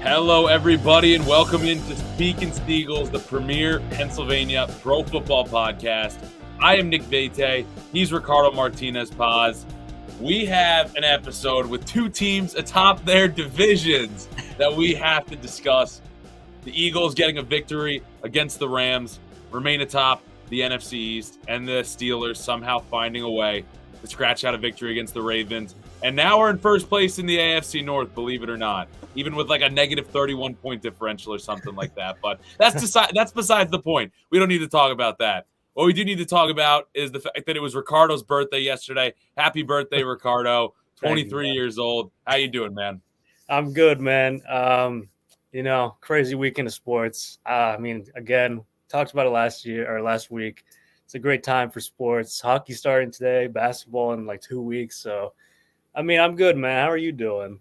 Hello, everybody, and welcome into Speaking Steagles, the premier Pennsylvania pro football podcast. I am Nick Vete. He's Ricardo Martinez Paz. We have an episode with two teams atop their divisions that we have to discuss. The Eagles getting a victory against the Rams, remain atop the NFC East, and the Steelers somehow finding a way to scratch out a victory against the Ravens. And now we're in first place in the AFC North, believe it or not, even with like a negative 31 point differential or something like that. But that's besides the point. We don't need to talk about that. What we do need to talk about is the fact that it was Ricardo's birthday yesterday. Happy birthday, Ricardo. 23 years old. How you doing, man? I'm good, man. Crazy weekend of sports. Again, talked about it last week. It's a great time for sports. Hockey starting today, basketball in like 2 weeks. So, I'm good, man. How are you doing?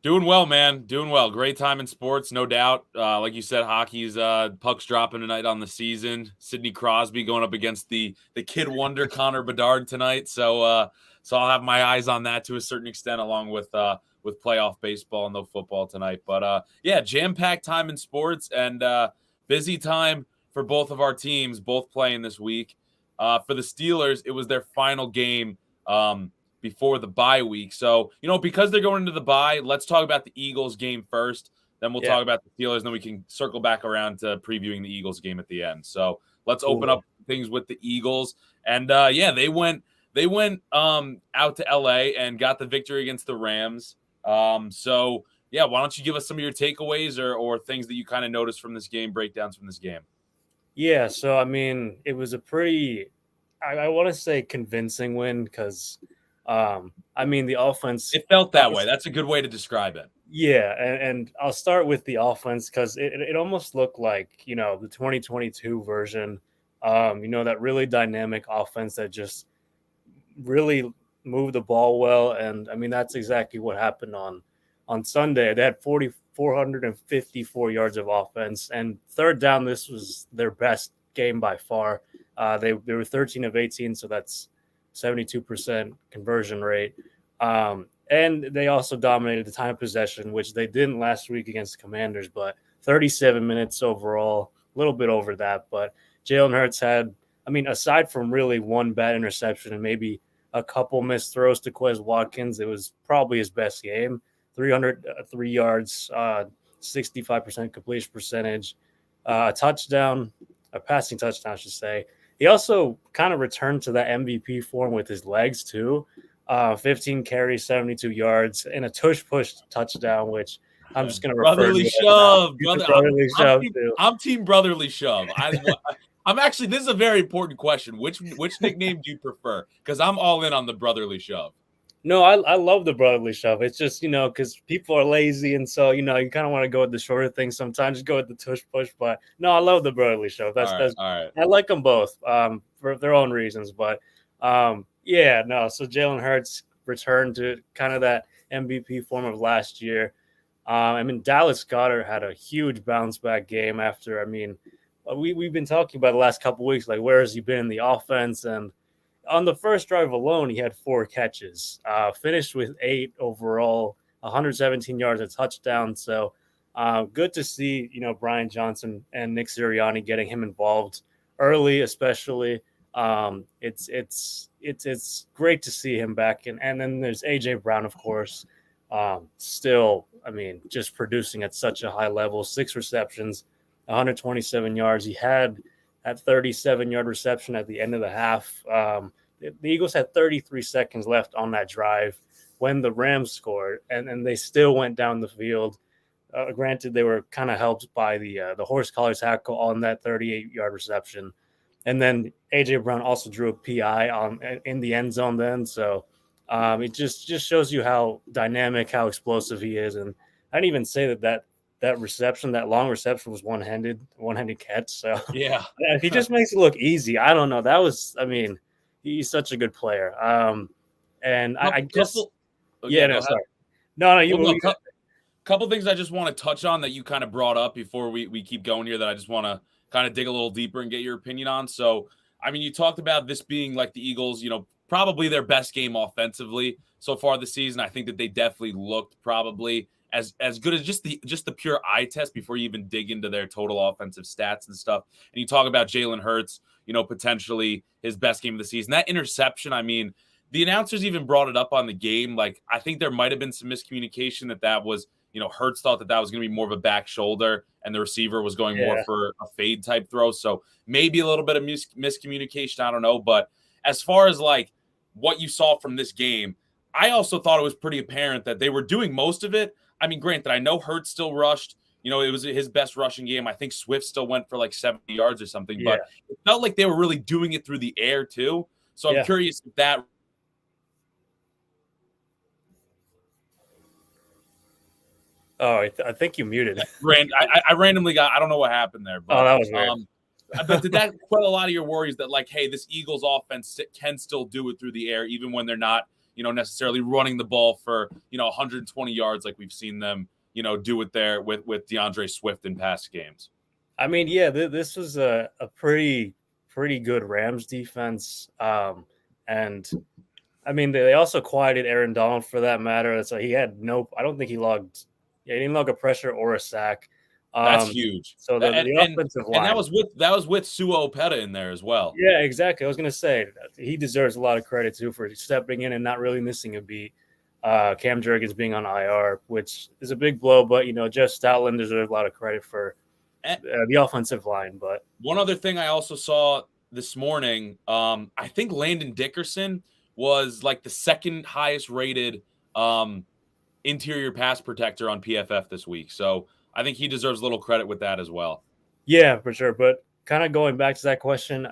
Doing well, man. Doing well. Great time in sports, no doubt. Like you said, hockey's pucks dropping tonight on the season. Sidney Crosby going up against the kid wonder Connor Bedard tonight. So I'll have my eyes on that to a certain extent, along with playoff baseball and no football tonight. But jam-packed time in sports and busy time for both of our teams, both playing this week. For the Steelers, it was their final game before the bye week. So, because they're going into the bye, let's talk about the Eagles game first. Then we'll talk about the Steelers, and then we can circle back around to previewing the Eagles game at the end. So let's open up things with the Eagles. And they went out to LA and got the victory against the Rams. Why don't you give us some of your takeaways or things that you kind of noticed from this game, breakdowns from this game? Yeah, so it was a pretty, I want to say, convincing win because the offense. It felt that way. That's a good way to describe it. Yeah, and I'll start with the offense because it almost looked like, the 2022 version, that really dynamic offense that just really moved the ball well. And, that's exactly what happened on Sunday. They had 454 yards of offense. And third down, this was their best game by far. They were 13 of 18, so that's 72% conversion rate. And they also dominated the time of possession, which they didn't last week against the Commanders, but 37 minutes overall, a little bit over that. But Jalen Hurts had, aside from really one bad interception and maybe a couple missed throws to Quez Watkins, it was probably his best game. 303 yards, 65% completion percentage, a passing touchdown, I should say. He also kind of returned to that MVP form with his legs too. 15 carries, 72 yards, and a tush-push touchdoach, which I'm just going to refer brotherly to shove. Brotherly shove. I'm team brotherly shove. I'm actually, this is a very important question. Which nickname do you prefer? Because I'm all in on the brotherly shove. No, I love the brotherly shove. It's just, because people are lazy. And so, you kind of want to go with the shorter things. Sometimes just go with the tush push. But no, I love the brotherly shove. That's all right. I like them both for their own reasons. But so Jalen Hurts returned to kind of that MVP form of last year. Dallas Goedert had a huge bounce back game after, we've been talking about the last couple of weeks, like where has he been in the offense? And on the first drive alone, he had 4 catches, finished with 8 overall, 117 yards, a touchdown. So good to see, Brian Johnson and Nick Sirianni getting him involved early, especially. It's great to see him back. And then there's AJ Brown, of course, still, just producing at such a high level, 6 receptions, 127 yards. He had that 37-yard reception at the end of the half. The Eagles had 33 seconds left on that drive when the Rams scored, and they still went down the field. Granted, they were kind of helped by the horse collar tackle on that 38-yard reception. And then A.J. Brown also drew a PI in the end zone then. So it just shows you how dynamic, how explosive he is. And I didn't even say that reception, that long reception, was one-handed catch. So yeah, he just makes it look easy. I don't know. That was, he's such a good player. Couple things I just want to touch on that you kind of brought up before we keep going here that I just want to kind of dig a little deeper and get your opinion on. So, you talked about this being like the Eagles, probably their best game offensively so far this season. I think that they definitely looked probably as good as just the pure eye test before you even dig into their total offensive stats and stuff. And you talk about Jalen Hurts, potentially his best game of the season. That interception, I mean, the announcers even brought it up on the game. Like, I think there might have been some miscommunication that was, Hurts thought that was going to be more of a back shoulder and the receiver was going more for a fade type throw. So maybe a little bit of miscommunication. I don't know. But as far as like what you saw from this game, I also thought it was pretty apparent that they were doing most of it. I mean, granted, I know Hurts still rushed. It was his best rushing game. I think Swift still went for like 70 yards or something, but it felt like they were really doing it through the air too. So I'm curious if that. Oh, I think you muted. I randomly got. I don't know what happened there, but that was weird. But did that quell a lot of your worries that like, hey, this Eagles offense can still do it through the air even when they're not, necessarily running the ball for 120 yards like we've seen them, do it there with DeAndre Swift in past games. I mean, this was a pretty good Rams defense, and I mean they also quieted Aaron Donald for that matter. So he had I don't think he logged. Yeah, he didn't log a pressure or a sack. That's huge. So the offensive line, and that was with Sua Opeta in there as well. Yeah, exactly. I was going to say he deserves a lot of credit too for stepping in and not really missing a beat. Cam Jurgens being on IR, which is a big blow, but Jeff Stoutland deserves a lot of credit for the offensive line. But one other thing I also saw this morning, I think Landon Dickerson was like the second highest rated interior pass protector on PFF this week. So I think he deserves a little credit with that as well. Yeah, for sure. But kind of going back to that question,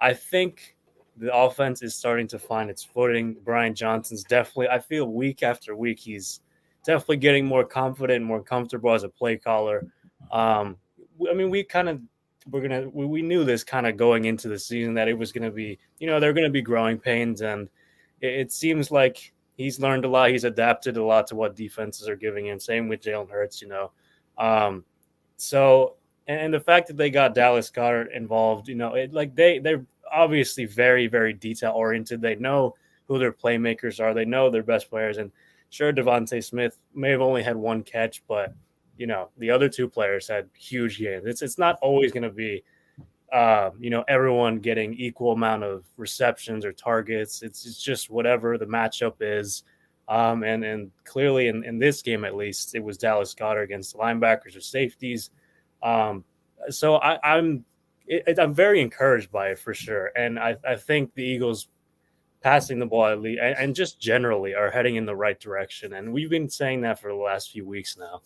I think the offense is starting to find its footing. Brian Johnson's definitely, I feel week after week, he's definitely getting more confident, more comfortable as a play caller. I mean, we knew this kind of going into the season that it was going to be, there are going to be growing pains. And it seems like he's learned a lot. He's adapted a lot to what defenses are giving him. Same with Jalen Hurts, So, and the fact that they got Dallas Goedert involved, they're obviously very, very detail oriented. They know who their playmakers are. They know their best players. And sure, Devontae Smith may have only had one catch, but the other two players had huge games. It's not always going to be, everyone getting equal amount of receptions or targets. It's just whatever the matchup is. And clearly in this game, at least, it was Dallas Goedert against the linebackers or safeties. So I'm very encouraged by it for sure. And I think the Eagles passing the ball and just generally are heading in the right direction. And we've been saying that for the last few weeks now.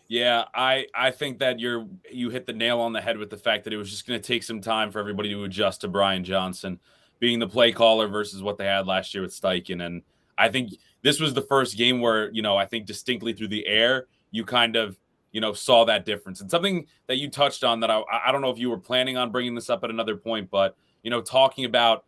Yeah, I think that you hit the nail on the head with the fact that it was just going to take some time for everybody to adjust to Brian Johnson being the play caller versus what they had last year with Steichen. And I think this was the first game where, I think distinctly through the air, you kind of, saw that difference. And something that you touched on that I don't know if you were planning on bringing this up at another point, but, talking about,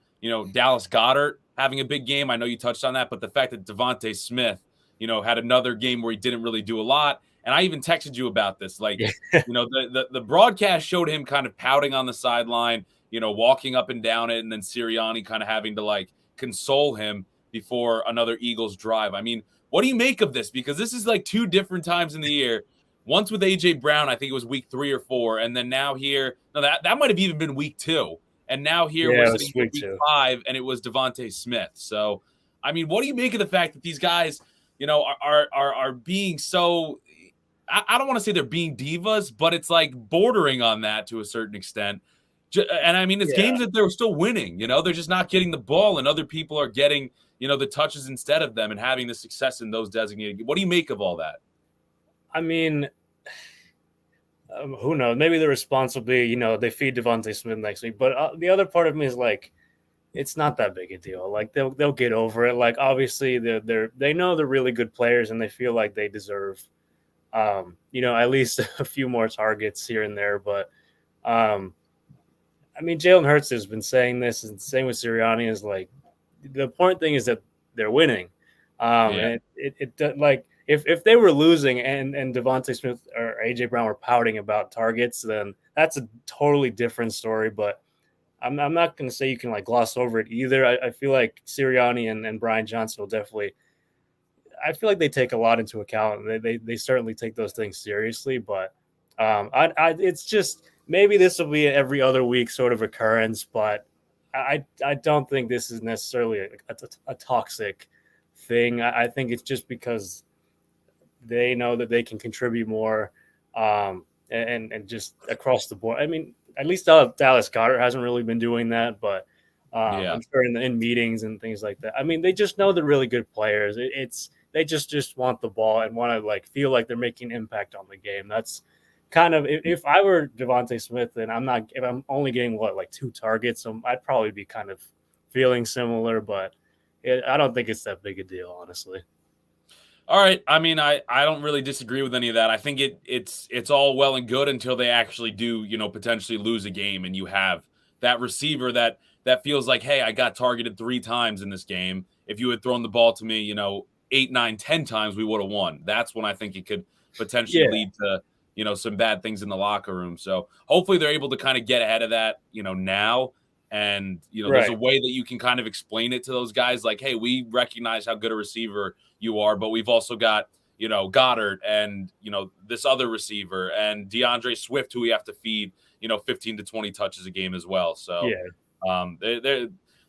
Dallas Goedert having a big game. I know you touched on that, but the fact that Devontae Smith, had another game where he didn't really do a lot. And I even texted you about this. Like, the broadcast showed him kind of pouting on the sideline, walking up and down it, and then Sirianni kind of having to like console him before another Eagles drive. I mean, what do you make of this? Because this is like two different times in the year. Once with AJ Brown, I think it was week 3 or 4, and then now here, no, that might have even been week 2, and now here we're sitting in week 5, and it was Devontae Smith. So, I mean, what do you make of the fact that these guys, are being so? I don't want to say they're being divas, but it's like bordering on that to a certain extent. And I mean, it's games that they're still winning. They're just not getting the ball, and other people are getting the touches instead of them and having the success in those designated. What do you make of all that? I mean, who knows? Maybe the response will be, they feed Devontae Smith next week. But the other part of me is like, it's not that big a deal. Like they'll get over it. Like obviously they know they're really good players and they feel like they deserve, at least a few more targets here and there. But I mean, Jalen Hurts has been saying this, and same with Sirianni. Is like the important thing is that they're winning. And it like. If they were losing and Devontae Smith or AJ Brown were pouting about targets, then that's a totally different story. But I'm not going to say you can like gloss over it either. I feel like Sirianni and Brian Johnson will definitely. I feel like they take a lot into account. They certainly take those things seriously, but it's just maybe this will be an every other week sort of occurrence, but I don't think this is necessarily a toxic thing. I think it's just because they know that they can contribute more, and just across the board. I mean, at least Dallas Goddard hasn't really been doing that, but Yeah. I'm sure in meetings and things like that. I mean, they just know they're really good players. It's they just want the ball and want to like feel like they're making impact on the game. That's kind of if I were Devontae Smith and if I'm only getting like 2 targets, I'd probably be kind of feeling similar, but I don't think it's that big a deal, honestly. All right. I mean, I don't really disagree with any of that. I think it's all well and good until they actually do, potentially lose a game and you have that receiver that feels like, hey, I got targeted 3 times in this game. If you had thrown the ball to me, 8, 9, 10 times, we would have won. That's when I think it could potentially Yeah, lead to, some bad things in the locker room. So hopefully they're able to kind of get ahead of that, now. And, there's a right. way that you can kind of explain it to those guys like, hey, we recognize how good a receiver you are, but we've also got, Goddard and, this other receiver and DeAndre Swift, who we have to feed, 15 to 20 touches a game as well. So Yeah,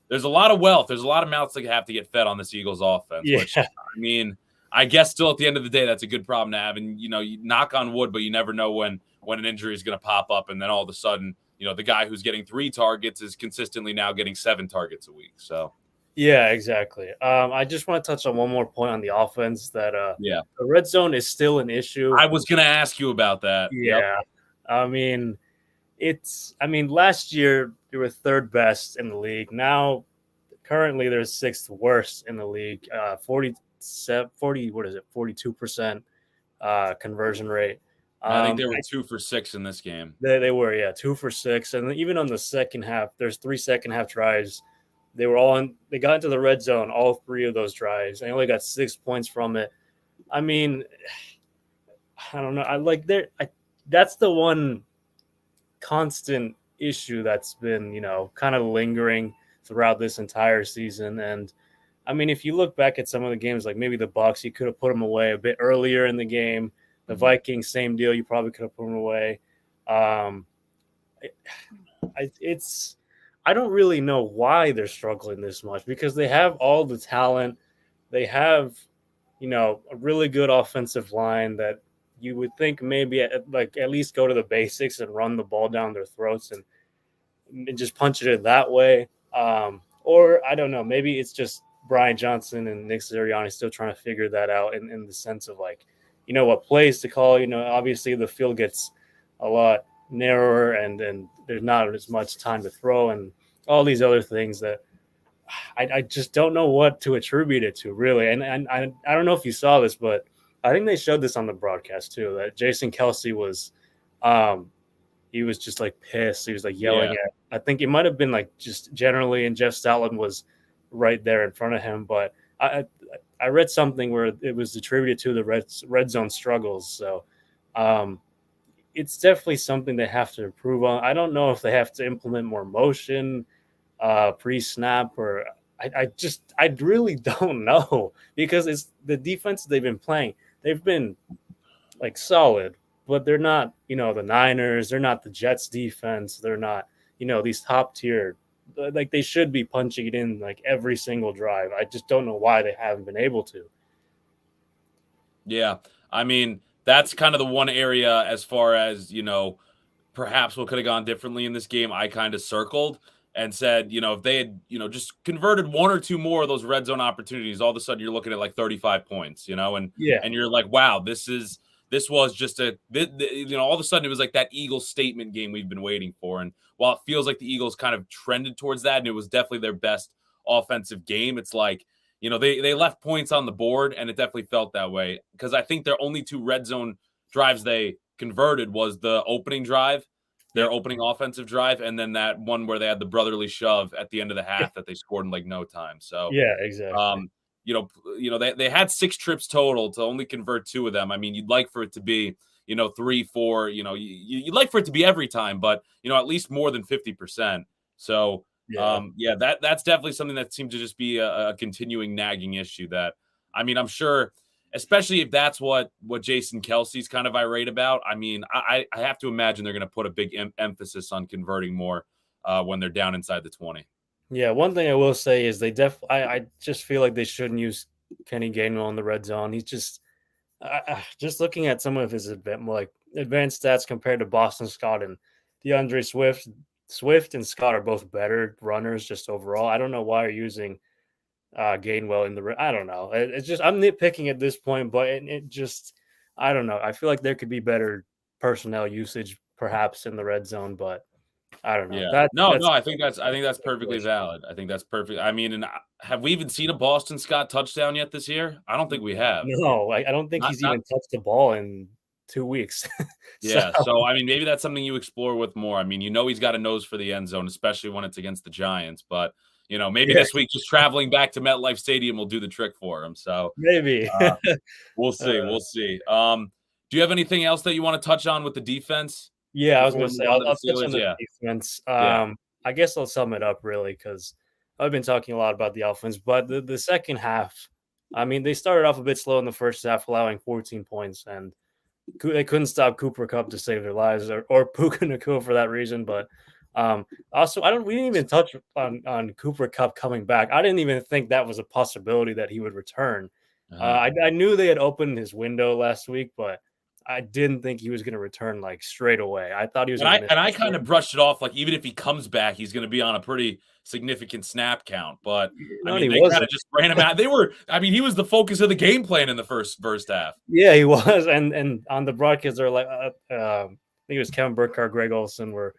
there's a lot of wealth. There's a lot of mouths that have to get fed on this Eagles offense, which, yeah. I mean, I guess still at the end of the day, that's a good problem to have. And, you knock on wood, but you never know when an injury is going to pop up. And then all of a sudden, the guy who's getting 3 targets is consistently now getting 7 targets a week. So, Yeah, exactly. I just want to touch on one more point on the offense that yeah, the red zone is still an issue. I was going to ask you about that. Yep. Yeah. I mean, last year they were third best in the league. Now, currently they're sixth worst in the league. 40, what is it? 42% conversion rate. I think they were 2 for 6 in this game. They were, yeah, 2 for 6. And even on the second half, there's 3 second half drives. They got into the red zone, all 3 of those drives. They only got 6 points from it. I mean, I don't know. That's the one constant issue that's been, kind of lingering throughout this entire season. And I mean, if you look back at some of the games, like maybe the Bucks, you could have put them away a bit earlier in the game. The Vikings, same deal. You probably could have put them away. I don't really know why they're struggling this much because they have all the talent. They have, a really good offensive line that you would think maybe at least go to the basics and run the ball down their throats and just punch it in that way. Or I don't know, maybe it's just Brian Johnson and Nick Sirianni still trying to figure that out in the sense of like, what plays to call. Obviously the field gets a lot narrower and there's not as much time to throw and all these other things that I just don't know what to attribute it to really. And I don't know if you saw this, but I think they showed this on the broadcast too, that Jason Kelsey was he was just like pissed. He was like yelling at, I think it might have been like just generally, and Jeff Stoutland was right there in front of him. But I read something where it was attributed to the red zone struggles. So it's definitely something they have to improve on. I don't know if they have to implement more motion pre-snap or I really don't know because it's the defense they've been playing. They've been like solid, but they're not, the Niners, they're not the Jets defense. They're not, these top tier, like they should be punching it in like every single drive. I just don't know why they haven't been able to. Yeah. I mean, that's kind of the one area as far as, perhaps what could have gone differently in this game. I kind of circled and said, if they had, just converted 1 or 2 more of those red zone opportunities, all of a sudden you're looking at like 35 points, and Yeah. and you're like, wow, this was just all of a sudden it was like that Eagles statement game we've been waiting for. And while it feels like the Eagles kind of trended towards that, and it was definitely their best offensive game, it's like, they left points on the board, and it definitely felt that way because I think their only 2 red zone drives they converted was the opening drive, their opening offensive drive, and then that one where they had the brotherly shove at the end of the half that they scored in like no time. So, Yeah, exactly. they had 6 trips total to only convert 2 of them. I mean, you'd like for it to be, 3, 4, you'd like for it to be every time, but at least more than 50%. So, Yeah. yeah, that's definitely something that seemed to just be a continuing nagging issue that, I mean, I'm sure, especially if that's what Jason Kelsey's kind of irate about. I mean, I have to imagine they're going to put a big emphasis on converting more when they're down inside the 20. Yeah, one thing I will say is I just feel like they shouldn't use Kenny Gainwell in the red zone. He's just looking at some of his advanced stats compared to Boston Scott and DeAndre Swift. Swift and Scott are both better runners just overall. I don't know why you're using Gainwell in I don't know. It's just I'm nitpicking at this point, but it just I don't know. I feel like there could be better personnel usage perhaps in the red zone, but I don't know. Yeah. That No, that's no, I think that's perfectly valid. I think that's perfect. I mean, and have we even seen a Boston Scott touchdown yet this year? I don't think we have. No, I don't think he's Not even touched the ball in 2 weeks. So Yeah, so, I mean, maybe that's something you explore with more. I mean, he's got a nose for the end zone, especially when it's against the Giants, but, maybe yeah, this week just traveling back to MetLife Stadium will do the trick for him, so, maybe. uh, we'll see, uh, we'll see. Do you have anything else that you wanna touch on with the defense yeah, I was before we gonna move say on to the I'll touch Steelers? on the Yeah, defense. yeah, I guess I'll sum it up really because I've been talking a lot about the offense, but the second half, I mean, they started off a bit slow in the first half, allowing 14 points, and they couldn't stop Cooper Cup to save their lives, or Puka Nakua for that reason. But also, we didn't even touch on Cooper Cup coming back. I didn't even think that was a possibility that he would return. uh-huh. I knew they had opened his window last week, but I didn't think he was going to return like straight away. I thought he was And going to I miss and I this kinda game. brushed it off, like, even if he comes back, he's gonna be on a pretty significant snap count, but, I No, and mean, he they kinda wasn't. just ran him out. He was the focus of the game plan in the first half. Yeah, he was, and on the broadcast, they're like, I think it was Kevin Burkhardt, Greg Olson, they're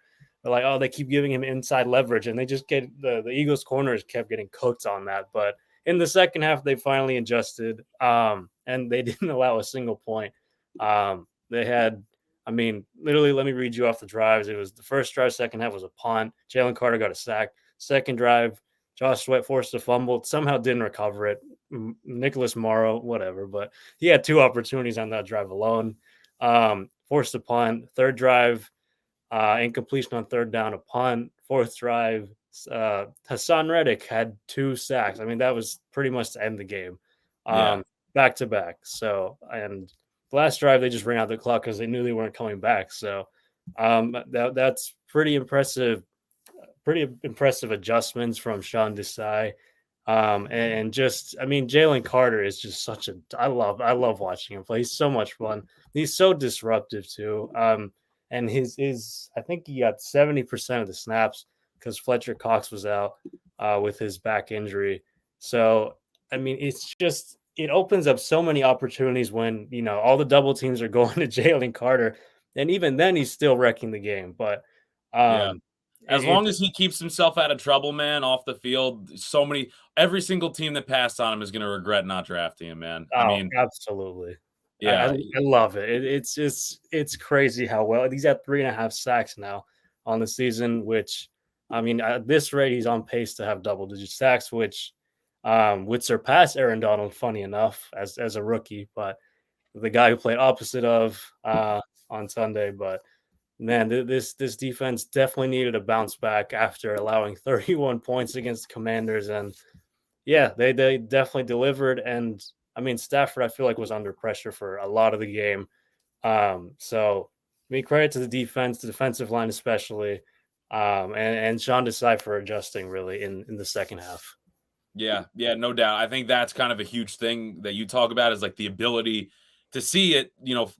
like, oh, they keep giving him inside leverage, and they just get the Eagles corners kept getting cooked on that. But in the second half, they finally adjusted, and they didn't allow a single point. They had, I mean, literally, let me read you off the drives. It was the first drive, second half was a punt. Jalen Carter got a sack. Second drive, Josh Sweat forced a fumble, somehow didn't recover it. Nicholas Morrow, whatever, but he had two opportunities on that drive alone. Forced a punt. Third drive, incompletion on third down, a punt. Fourth drive, Hassan Reddick had two sacks. I mean, that was pretty much to end the game, Yeah. um, back to back. So, and the last drive, they just ran out the clock because they knew they weren't coming back. So, that's pretty impressive adjustments from Sean Desai. And just, I mean, Jalen Carter is just I love watching him play. He's so much fun. He's so disruptive too. And I think he got 70% of the snaps because Fletcher Cox was out with his back injury. So, I mean, it opens up so many opportunities when, all the double teams are going to Jalen Carter. And even then, he's still wrecking the game. But Yeah. um, As it, long as he keeps himself out of trouble, man, off the field, every single team that passed on him is gonna regret not drafting him, man. I Oh, mean, absolutely. I yeah, love it. It's crazy how well he's at 3.5 sacks now on the season, which I mean, at this rate, he's on pace to have double-digit sacks, which would surpass Aaron Donald, funny enough, as a rookie, but the guy who played opposite of on Sunday. But man, this defense definitely needed a bounce back after allowing 31 points against the Commanders, and yeah, they definitely delivered. And I mean, Stafford, I feel like was under pressure for a lot of the game. So I mean, credit to the defense, the defensive line especially, and Sean Desai for adjusting really in the second half. yeah, yeah, no doubt. I think that's kind of a huge thing that you talk about is like the ability to see it,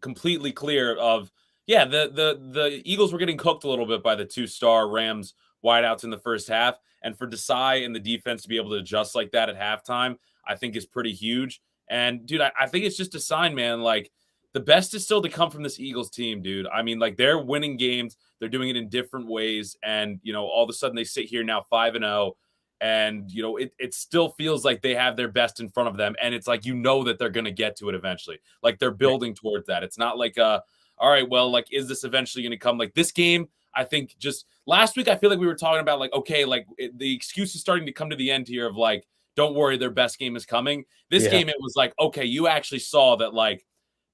completely clear of yeah, the Eagles were getting cooked a little bit by the two-star Rams wideouts in the first half, and for Desai and the defense to be able to adjust like that at halftime, I think is pretty huge. And dude, I think it's just a sign, man. Like the best is still to come from this Eagles team, dude. I mean, like they're winning games, they're doing it in different ways, and all of a sudden they sit here now 5-0 and it still feels like they have their best in front of them, and it's like that they're going to get to it eventually, like they're Yeah, building towards that. It's not like all right, well, like is this eventually going to come? Like this game, I think just last week I feel like we were talking about like okay, like the excuse is starting to come to the end here of like don't worry, their best game is coming. This yeah, game it was like okay, you actually saw that like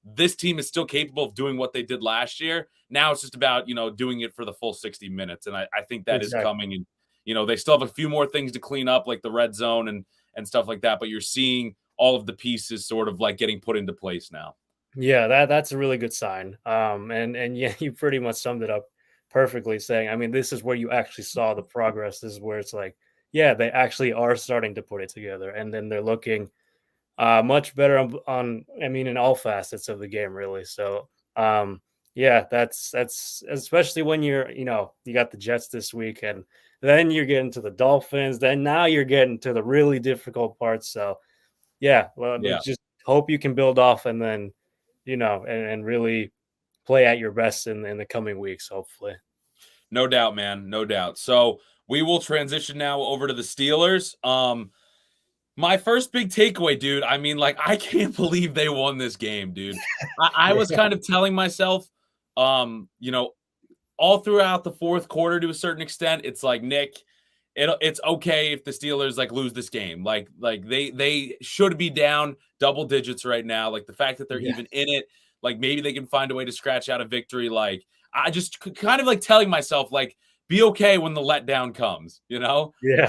this team is still capable of doing what they did last year. Now it's just about doing it for the full 60 minutes, and I think that is exactly. coming. And they still have a few more things to clean up, like the red zone and stuff like that. But you're seeing all of the pieces sort of like getting put into place now. Yeah, that's a really good sign. And yeah, you pretty much summed it up perfectly, saying, I mean, this is where you actually saw the progress. This is where it's like, yeah, they actually are starting to put it together, and then they're looking much better on I mean, in all facets of the game, really. So, yeah, that's especially when you got the Jets this week, and then you're getting to the Dolphins. Then now you're getting to the really difficult parts. So, yeah, well, Yeah. just hope you can build off, and then and really play at your best in the coming weeks, hopefully. No doubt, man. No doubt. So we will transition now over to the Steelers. My first big takeaway, dude. I mean, like, I can't believe they won this game, dude. I was Yeah, kind of telling myself, you know, all throughout the fourth quarter to a certain extent, it's like, Nick, it's okay if the Steelers like lose this game. Like they should be down double digits right now. Like the fact that they're yeah, even in it, like maybe they can find a way to scratch out a victory. Like I just kind of like telling myself, like, be okay when the letdown comes, yeah,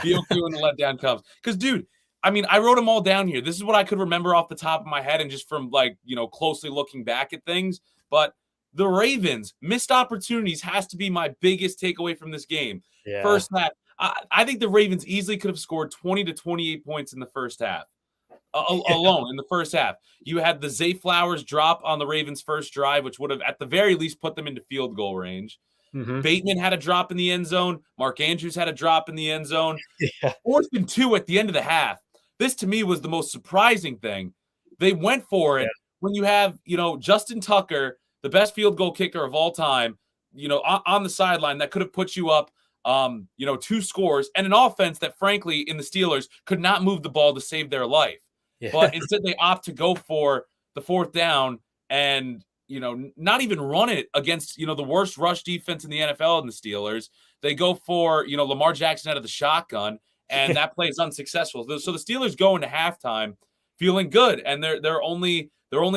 be okay when the letdown comes. Because, dude, I mean, I wrote them all down here. This is what I could remember off the top of my head and just from like, closely looking back at things. But the Ravens missed opportunities has to be my biggest takeaway from this game. yeah, First half, I think the Ravens easily could have scored 20 to 28 points in the first half. yeah. Alone in the first half, you had the Zay Flowers drop on the Ravens' first drive, which would have at the very least put them into field goal range. Hmm. Bateman had a drop in the end zone. Mark Andrews had a drop in the end zone. Yeah, 4th and 2 at the end of the half. This to me was the most surprising thing. They went for yeah, it when you have, Justin Tucker, the best field goal kicker of all time, on the sideline that could have put you up, 2 scores and an offense that, frankly, in the Steelers could not move the ball to save their life. yeah, But instead, they opt to go for the 4th down and, not even run it against, the worst rush defense in the NFL in the Steelers. They go for, Lamar Jackson out of the shotgun, and yeah, that play is unsuccessful. So the Steelers go into halftime feeling good, and they're only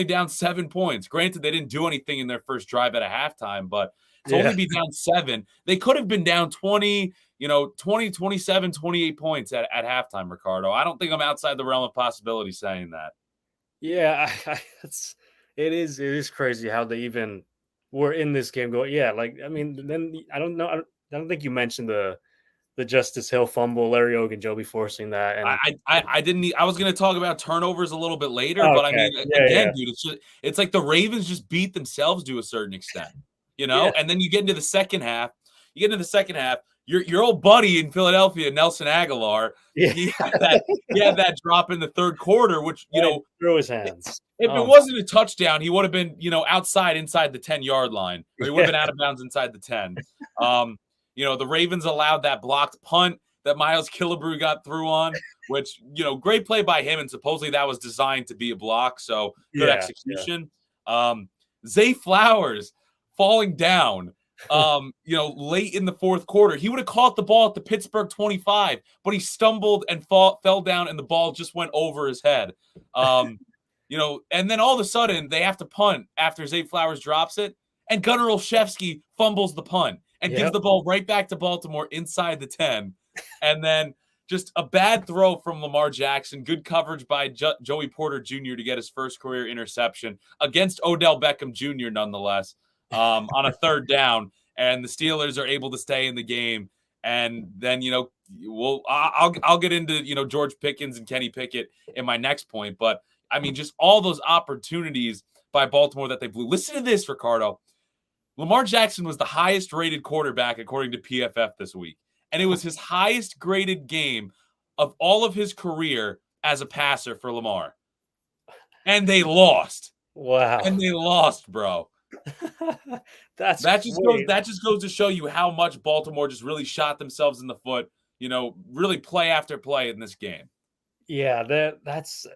down 7 points. Granted, they didn't do anything in their first drive at a halftime, but to only yeah. be down 7, they could have been down 20, 20, 27, 28 points at halftime, Ricardo. I don't think I'm outside the realm of possibility saying that. Yeah, it is crazy how they even were in this game. Going, yeah, like I mean, then I don't know. I don't think you mentioned the Justice Hill fumble, Larry Ogunjobi forcing that, and I didn't I was going to talk about turnovers a little bit later, but I okay, mean, yeah, again, yeah, dude, it's like the Ravens just beat themselves to a certain extent, yeah, and then you get into the second half. Your old buddy in Philadelphia, Nelson Aguilar, yeah. he had that drop in the third quarter, which, Right through his hands. if it Oh wasn't a touchdown, he would have been, inside the 10-yard line, or he would have yeah, been out of bounds inside the 10. The Ravens allowed that blocked punt that Miles Killebrew got through on, which, great play by him, and supposedly that was designed to be a block, so good yeah, yeah, execution. Zay Flowers falling down, late in the fourth quarter. He would have caught the ball at the Pittsburgh 25, but he stumbled and fell down, and the ball just went over his head. And then all of a sudden they have to punt after Zay Flowers drops it, and Gunnar Olszewski fumbles the punt and gives yep, the ball right back to Baltimore inside the 10. And then just a bad throw from Lamar Jackson, good coverage by Joey Porter Jr. to get his first career interception against Odell Beckham Jr. nonetheless, on a 3rd down, and the Steelers are able to stay in the game. And then, I'll get into, George Pickens and Kenny Pickett in my next point, but I mean, just all those opportunities by Baltimore that they blew. Listen to this, Ricardo. Lamar Jackson was the highest rated quarterback according to PFF this week, and it was his highest graded game of all of his career as a passer for Lamar. And they lost. wow. And they lost, bro. That's That just goes to show you how much Baltimore just really shot themselves in the foot, really play after play in this game. yeah, that's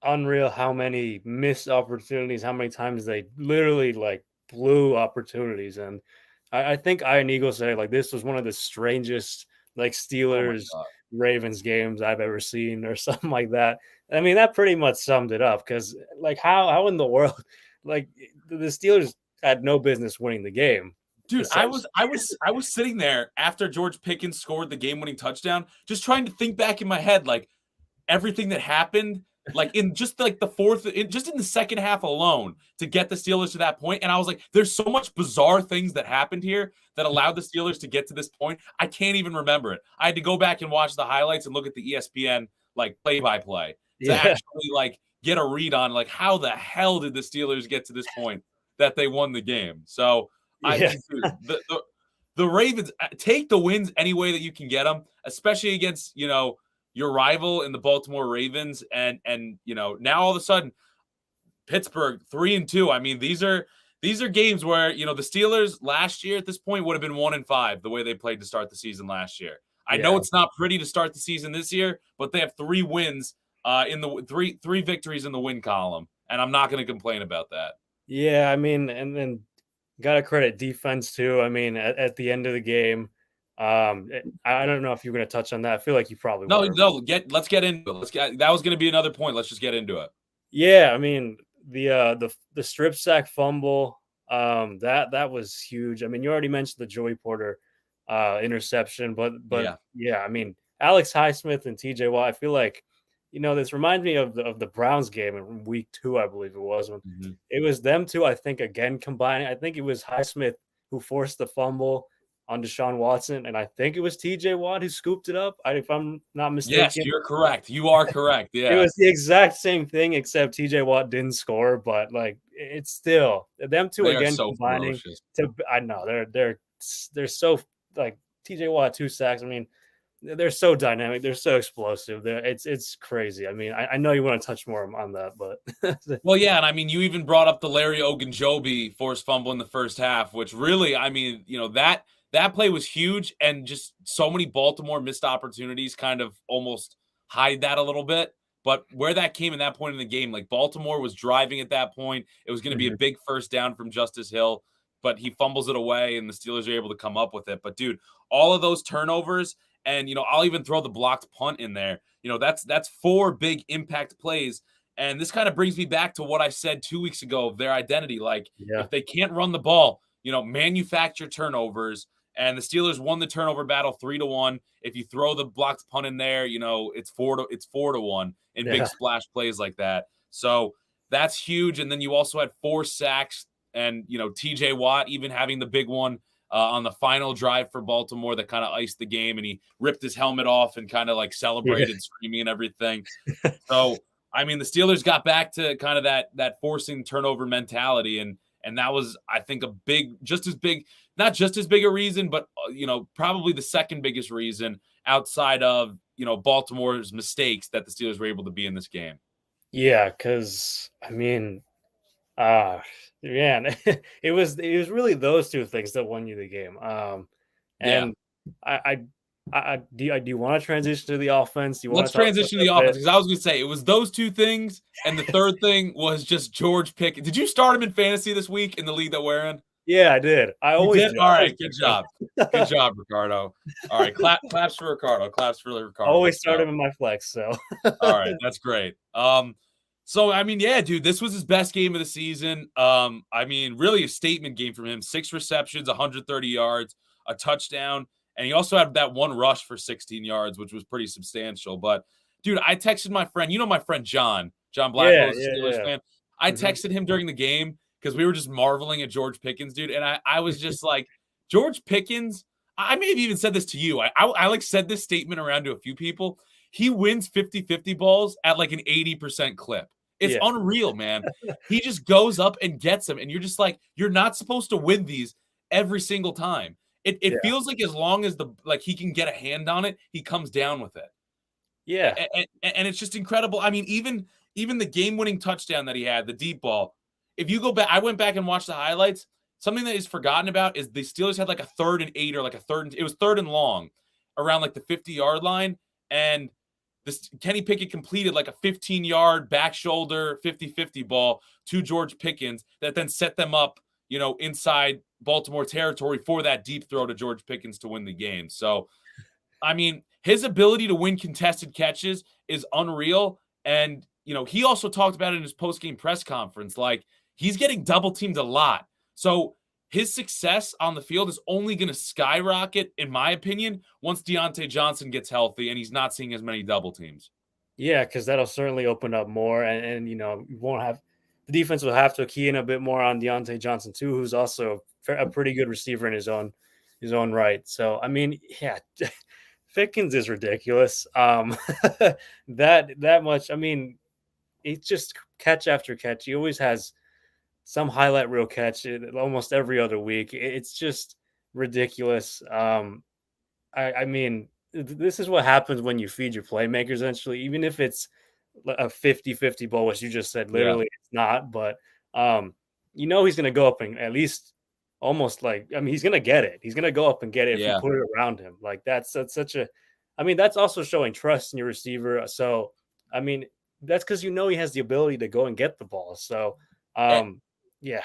unreal how many missed opportunities, how many times they literally like blew opportunities. And I think Iron Eagle said like this was one of the strangest like Oh my Steelers god. Ravens games I've ever seen or something like that. I mean, that pretty much summed it up because like how in the world like the Steelers had no business winning the game. Dude, I was sitting there after George Pickens scored the game-winning touchdown, just trying to think back in my head, like everything that happened, like in just like the fourth, just in the second half alone to get the Steelers to that point. And I was like, there's so much bizarre things that happened here that allowed the Steelers to get to this point. I can't even remember it. I had to go back and watch the highlights and look at the ESPN like play-by-play to Yeah. actually like get a read on like how the hell did the Steelers get to this point that they won the game. So I Yeah. mean, dude, the Ravens take the wins any way that you can get them, especially against your rival in the Baltimore Ravens, and now all of a sudden Pittsburgh 3-2. I mean, these are games where the Steelers last year at this point would have been 1-5 the way they played to start the season last year. I know it's not pretty to start the season this year, but they have 3 wins in the three victories in the win column, and I'm not going to complain about that. Yeah, I mean, and then gotta credit defense too. I mean, at the end of the game, I don't know if you're going to touch on that. I feel like you probably No, were. no, let's get into it. That was going to be another point. Let's just get into it. Yeah, I mean, the strip sack fumble, that was huge. I mean, you already mentioned the Joey Porter interception, but yeah, I mean, Alex Highsmith and TJ Watt, I feel like this reminds me of the Browns game in week 2, I believe it was, when it was them two, I think, again combining. I think it was Highsmith who forced the fumble on Deshaun Watson, and I think it was TJ Watt who scooped it up, if I'm not mistaken. Yes, you're correct. You are correct. Yeah. It was the exact same thing, except TJ Watt didn't score, but like it's still them two They are again so combining ferocious. I know they're so like TJ Watt 2 sacks. I mean, they're so dynamic, they're so explosive. It's crazy. I mean, I know you want to touch more on that, but well, yeah, and I mean, you even brought up the Larry Ogunjobi forced fumble in the first half, which really, I mean, that play was huge, and just so many Baltimore missed opportunities kind of almost hide that a little bit. But where that came in that point in the game, like Baltimore was driving at that point. It was going to be a big first down from Justice Hill, but he fumbles it away, and the Steelers are able to come up with it. But dude, all of those turnovers, and I'll even throw the blocked punt in there. That's 4 big impact plays. And this kind of brings me back to what I said 2 weeks ago of their identity. Like, if they can't run the ball, manufacture turnovers. And the Steelers won the turnover battle 3-1. If you throw the blocked punt in there, it's 4-1 in big splash plays like that. So that's huge. And then you also had 4 sacks, and TJ Watt even having the big one on the final drive for Baltimore that kind of iced the game, and he ripped his helmet off and kind of like celebrated, screaming and everything. So I mean, the Steelers got back to kind of that forcing turnover mentality, and that was, I think, not just as big a reason, but probably the second biggest reason outside of Baltimore's mistakes that the Steelers were able to be in this game. Yeah, because I mean, man, it was really those 2 things that won you the game. And do you want to transition to the offense? Let's transition to the offense, because I was going to say it was those 2 things, and the third thing was just George Pickens. Did you start him in fantasy this week in the league that we're in? Yeah, I did. I always did. All right, good job. Good job, Ricardo. All right, claps for Ricardo. Claps for Ricardo. Always start him in my flex, so. All right, that's great. So I mean, yeah, dude, this was his best game of the season. I mean, really a statement game from him. 6 receptions, 130 yards, a touchdown, and he also had that 1 rush for 16 yards, which was pretty substantial. But dude, I texted my friend, my friend John Blackwell, Steelers fan. I texted him during the game because we were just marveling at George Pickens, dude. And I was just like, George Pickens, I may have even said this to you. I like said this statement around to a few people. He wins 50-50 balls at like an 80% clip. It's unreal, man. He just goes up and gets them. And you're just like, you're not supposed to win these every single time. It feels like as long as he can get a hand on it, he comes down with it. Yeah. And it's just incredible. I mean, even the game-winning touchdown that he had, the deep ball, if you go back, I went back and watched the highlights. Something that is forgotten about is the Steelers had like a 3rd and 8 or like it was 3rd and long around like the 50-yard line. And Kenny Pickett completed like a 15-yard back shoulder 50-50 ball to George Pickens that then set them up, inside Baltimore territory for that deep throw to George Pickens to win the game. So, I mean, his ability to win contested catches is unreal. And, he also talked about it in his post-game press conference. Like, he's getting double teamed a lot. So his success on the field is only going to skyrocket, in my opinion, once Deontay Johnson gets healthy and he's not seeing as many double teams. Yeah, because that'll certainly open up more, and you know, you won't have the defense will have to key in a bit more on Deontay Johnson too, who's also a pretty good receiver in his own right. So I mean, yeah, Pickens is ridiculous. That much. I mean, it's just catch after catch. He always has some highlight reel catch almost every other week. It's just ridiculous. I mean, this is what happens when you feed your playmakers eventually, even if it's a 50-50 ball, which you just said Yeah. literally it's not, but um, you know he's gonna go up and at least almost like I mean he's gonna get it. He's gonna go up and get it if you Yeah. put it around him. Like that's such a I mean, that's also showing trust in your receiver. So I mean, that's because you know he has the ability to go and get the ball. So yeah.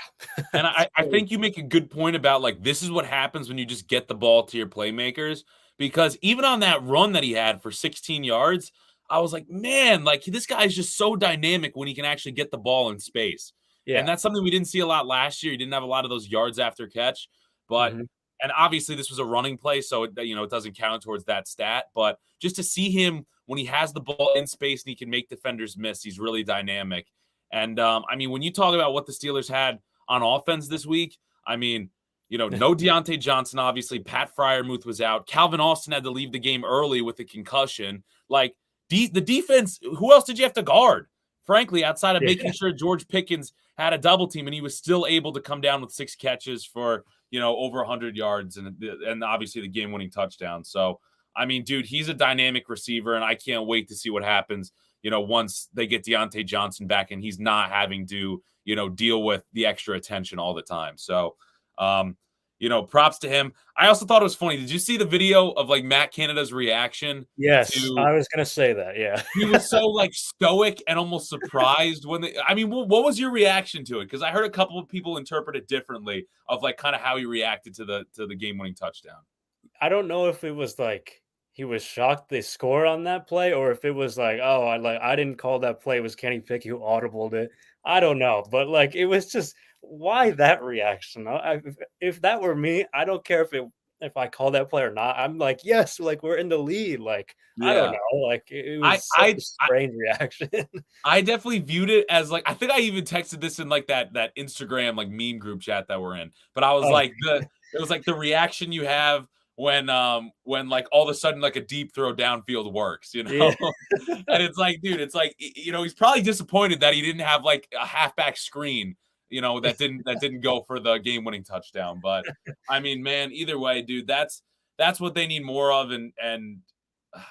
And It's I think you make a good point about like this is what happens when you just get the ball to your playmakers. Because even on that run that he had for 16 yards, I was like, man, like this guy's just so dynamic when he can actually get the ball in space. And yeah. that's something we didn't see a lot last year. He didn't have a lot of those yards after catch, but Mhm. and obviously this was a running play, so it doesn't count towards that stat. But just to see him when he has the ball in space and he can make defenders miss, he's really dynamic. And I mean, when you talk about what the Steelers had on offense this week, I mean, no Deontay Johnson, obviously. Pat Fryermuth was out. Calvin Austin had to leave the game early with a concussion. Like, the defense, who else did you have to guard? Frankly, outside of making Yeah. sure George Pickens had a double team and he was still able to come down with 6 catches for, over 100 yards and obviously the game-winning touchdown. So, I mean, dude, he's a dynamic receiver, and I can't wait to see what happens, once they get Deontay Johnson back and he's not having to, deal with the extra attention all the time. So, props to him. I also thought it was funny. Did you see the video of like Matt Canada's reaction Yes, to I was gonna say that. Yeah. he was so like stoic and almost surprised when I mean, what was your reaction to it? Because I heard a couple of people interpret it differently of like kind of how he reacted to the game-winning touchdown. I don't know if it was like he was shocked they scored on that play, or if it was like, oh, I didn't call that play. It was Kenny Pickett who audibled it. I don't know, but like it was just why that reaction? If that were me, I don't care if I call that play or not. I'm like, yes, like we're in the lead. Like I don't Yeah. know, like it I was such a I I strange reaction. I definitely viewed it as like I think I even texted this in like that Instagram like meme group chat that we're in. But I was Oh, like it was like the reaction you have when like all of a sudden like a deep throw downfield works, yeah, And it's like, dude, it's like he's probably disappointed that he didn't have like a halfback screen, that didn't go for the game-winning touchdown. But I mean, man, either way, dude, that's what they need more of and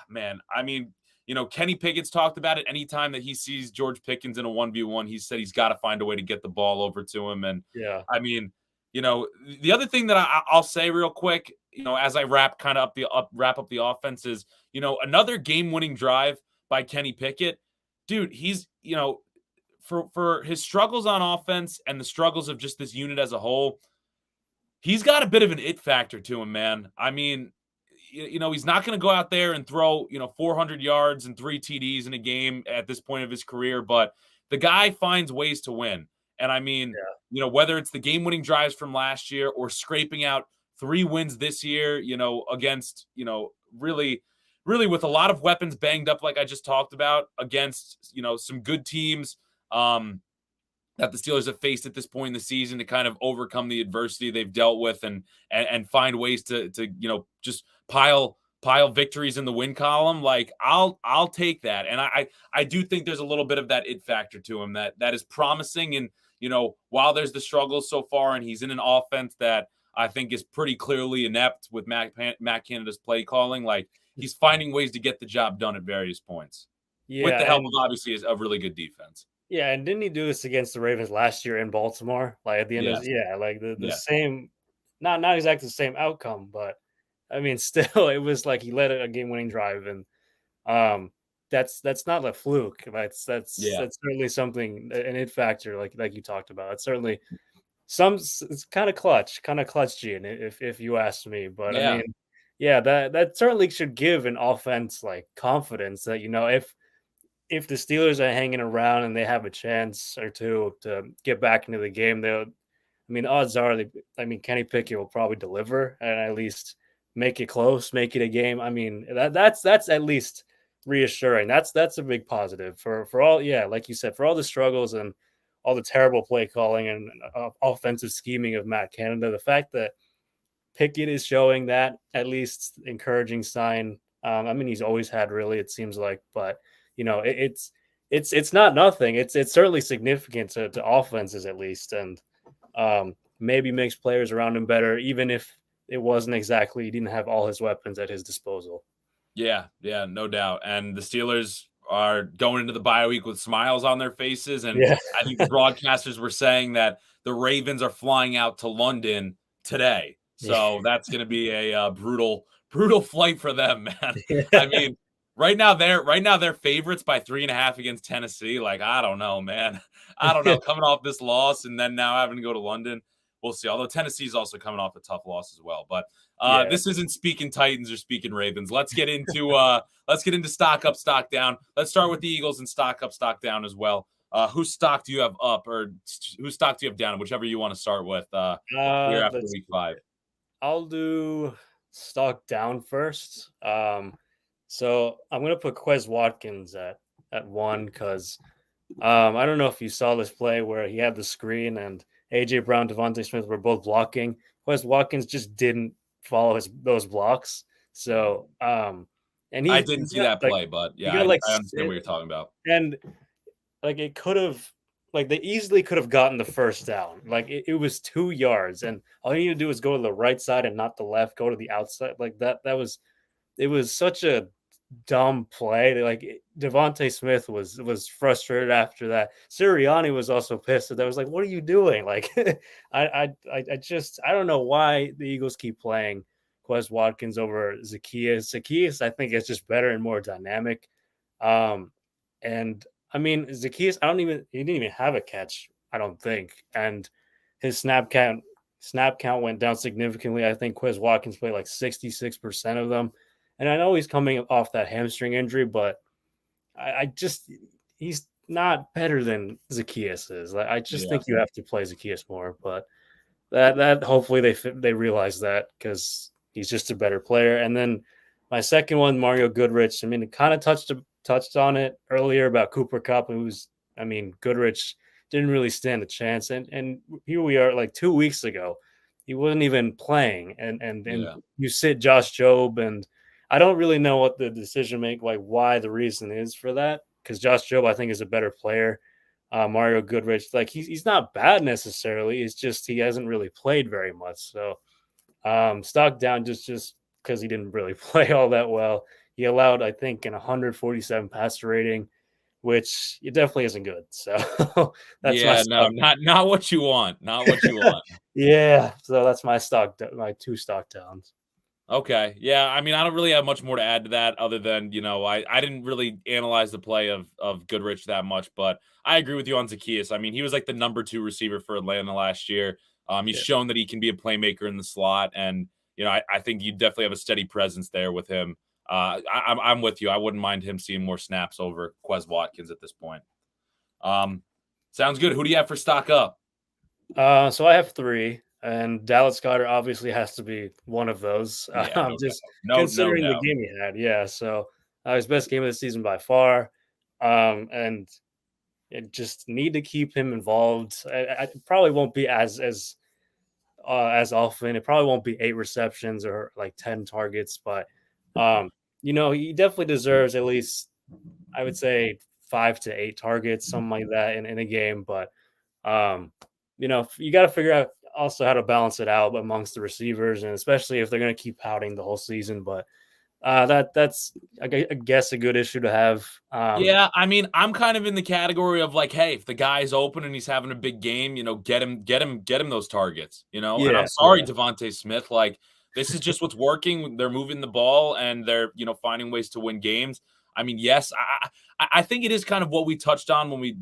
man, I mean, Kenny Pickett's talked about it. Anytime that he sees George Pickens in a 1v1, he said he's got to find a way to get the ball over to him. And yeah, I mean, the other thing that I'll say real quick, as I wrap up the offense is, another game-winning drive by Kenny Pickett. Dude, he's, for his struggles on offense and the struggles of just this unit as a whole, he's got a bit of an it factor to him, man. I mean, he's not going to go out there and throw, 400 yards and 3 TDs in a game at this point of his career, but the guy finds ways to win. And I mean, yeah, whether it's the game-winning drives from last year or scraping out 3 wins this year, against, really, really with a lot of weapons banged up, like I just talked about, against, some good teams. That the Steelers have faced at this point in the season to kind of overcome the adversity they've dealt with and find ways to just pile victories in the win column. Like I'll take that, and I do think there's a little bit of that it factor to him that is promising. And while there's the struggles so far, and he's in an offense that I think is pretty clearly inept with Matt Canada's play calling, like he's finding ways to get the job done at various points with yeah, the help of and obviously a really good defense. yeah, and didn't he do this against the Ravens last year in Baltimore? Like at the end of Yes. yeah, like the Yes. same, not exactly the same outcome, but I mean, still, it was like he led a game winning drive, and um, that's not a fluke. Yeah. That's certainly something an it factor, like you talked about. It's certainly some it's kind of clutch gene, if you ask me. But I Yeah. mean, yeah, that certainly should give an offense like confidence that if the Steelers are hanging around and they have a chance or two to get back into the game, I mean, odds are, Kenny Pickett will probably deliver and at least make it close, make it a game. I mean, that's at least reassuring. That's a big positive for all. Yeah, like you said, for all the struggles and all the terrible play calling and offensive scheming of Matt Canada, the fact that Pickett is showing that at least encouraging sign. I mean, he's always had really, it seems like, but it's not nothing. It's certainly significant to offenses at least, and maybe makes players around him better, even if it wasn't exactly he didn't have all his weapons at his disposal. Yeah, yeah, no doubt. And the Steelers are going into the bye week with smiles on their faces. And Yeah, I think the broadcasters were saying that the Ravens are flying out to London today. yeah, So that's going to be a brutal, brutal flight for them, man. I yeah. mean, right now they're favorites by 3.5 against Tennessee. Like, I don't know, man. I don't know. Coming off this loss and then now having to go to London, we'll see. Although Tennessee's also coming off a tough loss as well. But Yeah. this isn't speaking Titans or speaking Ravens. Let's get into stock up, stock down. Let's start with the Eagles and stock up, stock down as well. Whose stock do you have up, or whose stock do you have down? Whichever you want to start with. Here after Let's week see. 5. I'll do stock down first. So I'm gonna put Quez Watkins at one because I don't know if you saw this play where he had the screen and AJ Brown, Devontae Smith were both blocking. Quez Watkins just didn't follow those blocks. So and I he didn't see that play, but he yeah, got like I understand what you're talking about. and like it could have like they easily could have gotten the first down. Like it was 2 yards, and all you need to do is go to the right side and not the left, go to the outside. Like that was it was such a dumb play. Like Devontae Smith was frustrated after that. Sirianni was also pissed at that. Was like, what are you doing? Like I don't know why the Eagles keep playing Quez Watkins over Zacchaeus. Zacchaeus, I think, is just better and more dynamic. And I mean, Zacchaeus, he didn't even have a catch, I don't think. And his snap count went down significantly. I think Quez Watkins played like 66% of them. And I know he's coming off that hamstring injury, but I just he's not better than Zacchaeus is. I just Yeah. think you have to play Zacchaeus more. But that hopefully they realize that because he's just a better player. And then my second one, Mario Goodrich. I mean, it kind of touched on it earlier about Cooper Cup, who's I mean, Goodrich didn't really stand a chance, and here we are like 2 weeks ago, he wasn't even playing, and Yeah. you sit Josh Jobe, and I don't really know what the decision make like why the reason is for that because Josh Jobe I think is a better player. Mario Goodrich, like he's not bad necessarily. It's just he hasn't really played very much. So stock down just because he didn't really play all that well. He allowed, I think, an 147 passer rating, which it definitely isn't good. So that's my Yeah, no, stock. not what you want. Not what you want. Yeah, so that's my two stock downs. Okay. Yeah. I mean, I don't really have much more to add to that other than, I didn't really analyze the play of Goodrich that much, but I agree with you on Zacchaeus. I mean, he was like the number 2 receiver for Atlanta last year. He's Yeah. shown that he can be a playmaker in the slot. And, I think you definitely have a steady presence there with him. I'm with you. I wouldn't mind him seeing more snaps over Quez Watkins at this point. Um, Sounds good. Who do you have for stock up? So I have three, and Dallas Goedert obviously has to be one of those. Yeah, no Just doubt. No considering the doubt. game he had, yeah. So his best game of the season by far, and it just need to keep him involved. I probably won't be as often. It probably won't be 8 receptions or like 10 targets, but he definitely deserves at least I would say 5 to 8 targets, something like that in a game. But um, you got to figure out also how to balance it out amongst the receivers, and especially if they're going to keep pouting the whole season. But that's I guess a good issue to have. Yeah, I mean, I'm kind of in the category of like, hey, if the guy's open and he's having a big game, get him those targets, And I'm Yeah, sorry, yeah, Devontae Smith, like this is just what's working. They're moving the ball and they're, finding ways to win games. I mean, yes, I think it is kind of what we touched on when we,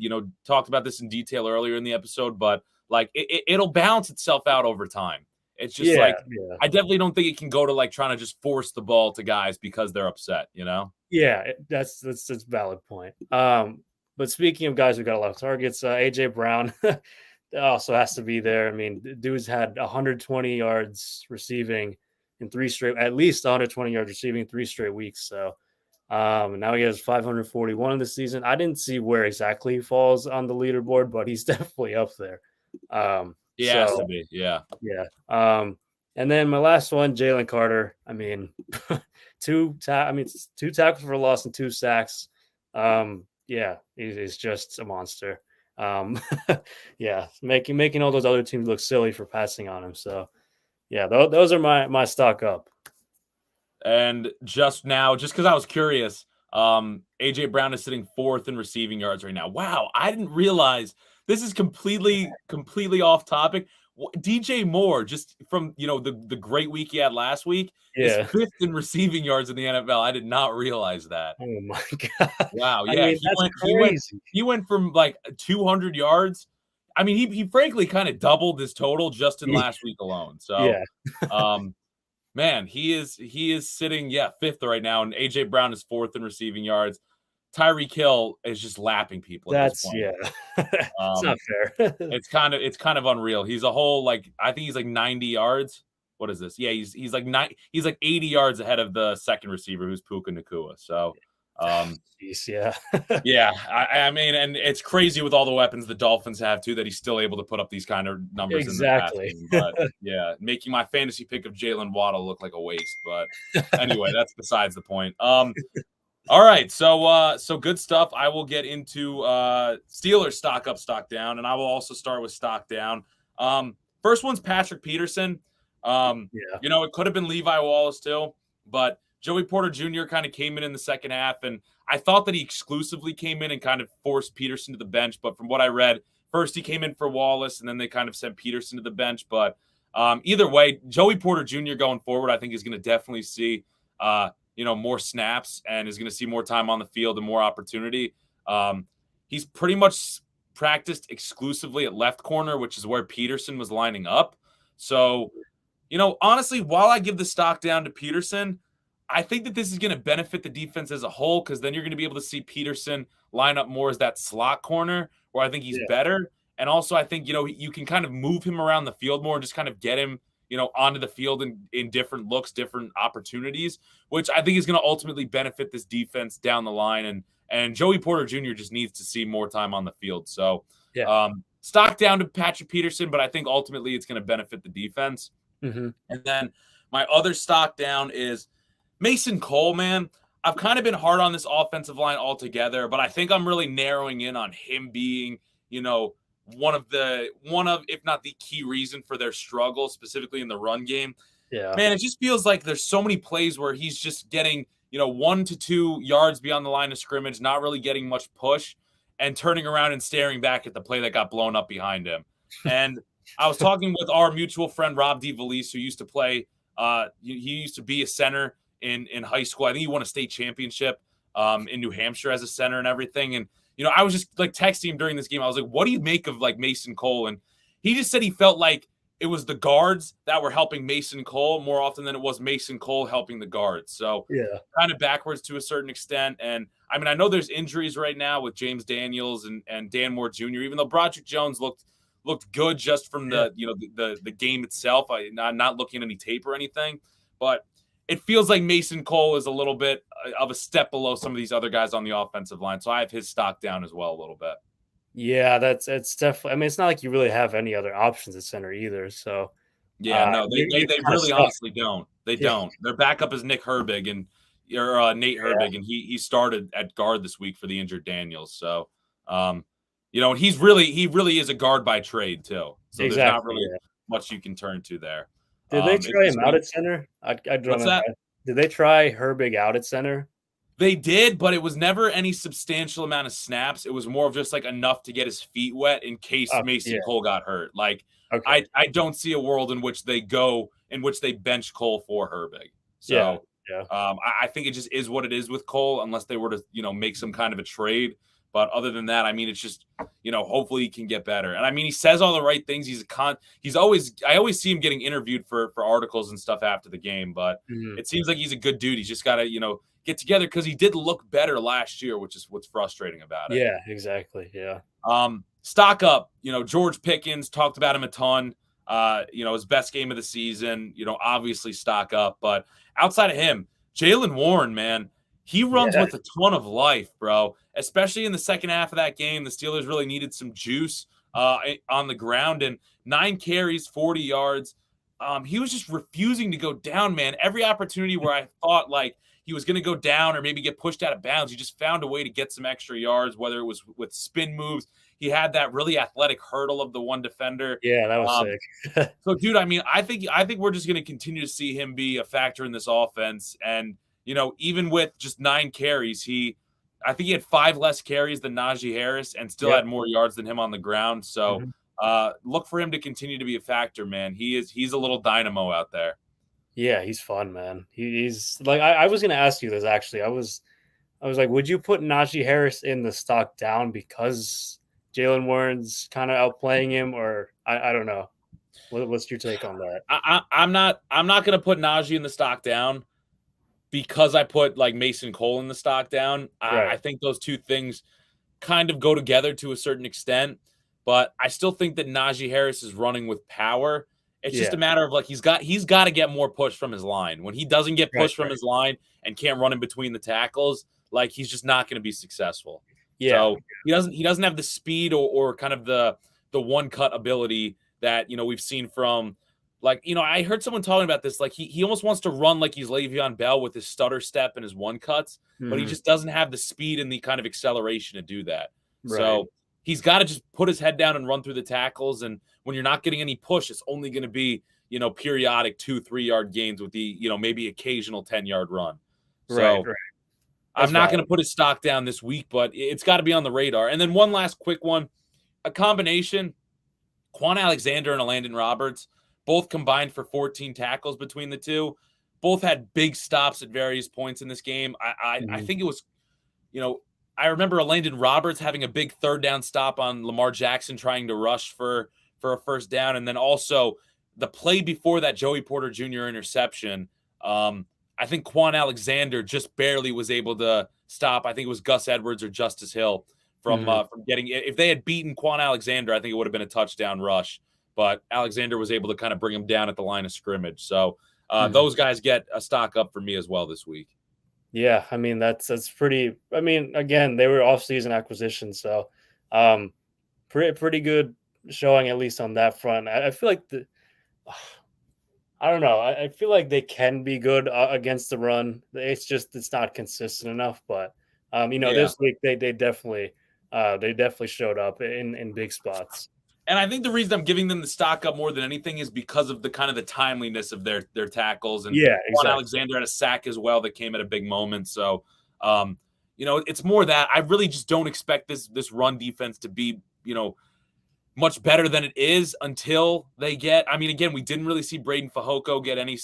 talked about this in detail earlier in the episode, but like it'll balance itself out over time. It's just yeah, like yeah. I definitely don't think it can go to like trying to just force the ball to guys because they're upset. Yeah, that's a valid point. But speaking of guys who got a lot of targets, AJ Brown, also has to be there. I mean, dude's had 120 yards receiving in at least 120 yards receiving 3 straight weeks. So now he has 541 in the season. I didn't see where exactly he falls on the leaderboard, but he's definitely up there. He has to be, yeah. Yeah. And then my last one, Jalen Carter. I mean, two tackles for loss and 2 sacks. Yeah, he's just a monster. Yeah, making all those other teams look silly for passing on him. So, yeah, those are my stock up. And just now, just because I was curious, AJ Brown is sitting 4th in receiving yards right now. Wow, I didn't realize this is completely off topic. DJ Moore, just from the great week he had last week, is Yeah. 5th in receiving yards in the NFL. I did not realize that. Oh my god. Wow, I yeah, mean, that's crazy. he went from like 200 yards. I mean, he frankly kind of doubled his total just in last week alone. So, Yeah. man, he is sitting 5th right now, and AJ Brown is 4th in receiving yards. Tyreek Hill is just lapping people at this That's point. It's not fair. It's kind of unreal. He's a whole I think he's like 90 yards. What is this? Yeah, he's like 80 yards ahead of the second receiver, who's Puka Nacua. So, jeez, yeah. yeah, I mean, and it's crazy with all the weapons the Dolphins have too that he's still able to put up these kind of numbers in the Exactly. passing. But yeah, making my fantasy pick of Jalen Waddle look like a waste. But anyway, that's besides the point. All right, so good stuff. I will get into Steelers stock up, stock down, and I will also start with stock down. First one's Patrick Peterson. Yeah. It could have been Levi Wallace too, but Joey Porter Jr. kind of came in the second half, and I thought that he exclusively came in and kind of forced Peterson to the bench. But from what I read, first he came in for Wallace, and then they kind of sent Peterson to the bench. But either way, Joey Porter Jr. going forward, I think is going to definitely see more snaps and is going to see more time on the field and more opportunity. He's pretty much practiced exclusively at left corner, which is where Peterson was lining up. So, honestly, while I give the stock down to Peterson, I think that this is going to benefit the defense as a whole, because then you're going to be able to see Peterson line up more as that slot corner where I think he's better. And also, I think, you can kind of move him around the field more and just kind of get him, onto the field in different looks, different opportunities, which I think is going to ultimately benefit this defense down the line. And Joey Porter Jr. just needs to see more time on the field. So, stock down to Patrick Peterson, but I think ultimately it's going to benefit the defense. Mm-hmm. And then my other stock down is Mason Cole, man. I've kind of been hard on this offensive line altogether, but I think I'm really narrowing in on him being, one of, if not the key reason for their struggle, specifically in the run game. Yeah. Man, it just feels like there's so many plays where he's just getting, 1 to 2 yards beyond the line of scrimmage, not really getting much push, and turning around and staring back at the play that got blown up behind him. And I was talking with our mutual friend, Rob DeValise, who used to play, he used to be a center in high school. I think he won a state championship in New Hampshire as a center and everything. And, I was just like texting him during this game. I was like, what do you make of like Mason Cole? And he just said he felt like it was the guards that were helping Mason Cole more often than it was Mason Cole helping the guards. So kind of backwards to a certain extent. And I mean, I know there's injuries right now with James Daniels and Dan Moore Jr., even though Broderick Jones looked good just from the game itself. Not looking at any tape or anything, but it feels like Mason Cole is a little bit of a step below some of these other guys on the offensive line. So I have his stock down as well a little bit. Yeah, it's definitely. I mean, it's not like you really have any other options at center either. So yeah, no, they really honestly don't. They don't. Their backup is Nate Herbig, and he started at guard this week for the injured Daniels. So, and he really is a guard by trade too. So there's not really much you can turn to there. Did they try him out at center? I don't know. Did they try Herbig out at center? They did, but it was never any substantial amount of snaps. It was more of just like enough to get his feet wet in case Mason Cole got hurt. Like, I don't see a world in which they bench Cole for Herbig. So I think it just is what it is with Cole, unless they were to, make some kind of a trade. But other than that, I mean, it's just, hopefully he can get better. And I mean, he says all the right things. I always see him getting interviewed for articles and stuff after the game, but it seems like he's a good dude. He's just got to, get together, because he did look better last year, which is what's frustrating about it. Yeah, exactly. Yeah. stock up. George Pickens, talked about him a ton. His best game of the season. Obviously stock up. But outside of him, Jaylen Warren, man, he runs Yeah. with a ton of life, bro. Especially in the second half of that game, the Steelers really needed some juice on the ground, and 9 carries, 40 yards. He was just refusing to go down, man. Every opportunity where I thought like he was going to go down or maybe get pushed out of bounds, he just found a way to get some extra yards, whether it was with spin moves. He had that really athletic hurdle of the one defender. Yeah, that was Um, sick. so, dude, I mean, I think we're just going to continue to see him be a factor in this offense. And even with just 9 carries, I think he had 5 less carries than Najee Harris and still Yep. had more yards than him on the ground. So, Mhm. look for him to continue to be a factor, man. He's a little dynamo out there. Yeah, he's fun, man. He's like I was gonna ask you this actually. I was like, would you put Najee Harris in the stock down because Jalen Warren's kind of outplaying him, or I don't know. What's your take on that? I'm not going to put Najee in the stock down because I put like Mason Cole in the stock down. I Right. think those two things kind of go together to a certain extent, but I still think that Najee Harris is running with power. It's just a Yeah. matter of like he's got to get more push from his line. When he doesn't get Right. push from Right. his line and can't run in between the tackles, like he's just not going to be successful. Yeah. So he doesn't have the speed or kind of the one cut ability that we've seen from like I heard someone talking about this, like he almost wants to run like he's Le'Veon Bell with his stutter step and his one cuts, but he Mhm. just doesn't have the speed and the kind of acceleration to do that. Right. So he's got to just put his head down and run through the tackles. And when you're not getting any push, it's only going to be, periodic 2-3 yard gains with the, maybe occasional 10-yard run. Right. So Right. I'm That's not going valid. to put his stock down this week, but it's got to be on the radar. And then one last quick one, a combination, Quan Alexander and Landon Roberts, both combined for 14 tackles between the two. Both had big stops at various points in this game. I Mhm. think it was, you know, I remember Landon Roberts having a big third down stop on Lamar Jackson trying to rush for a first down, and then also the play before that Joey Porter Jr. interception. I think Quan Alexander just barely was able to stop. I think it was Gus Edwards or Justice Hill Mhm. from getting. If they had beaten Quan Alexander, I think it would have been a touchdown rush. But Alexander was able to kind of bring him down at the line of scrimmage. So Mhm. those guys get a stock up for me as well this week. Yeah, I mean that's pretty. I mean, again, they were off-season acquisitions, so um, pretty good showing at least on that front. I feel like I don't know. I feel like they can be good against the run. It's not consistent enough. But Yeah. this week they definitely showed up in big spots. And I think the reason I'm giving them the stock up more than anything is because of the kind of the timeliness of their tackles. And Yeah, Juan exactly. Alexander had a sack as well that came at a big moment. So, it's more that I really just don't expect this run defense to be, much better than it is until they get. I mean, again, we didn't really see Braden Fajoko get any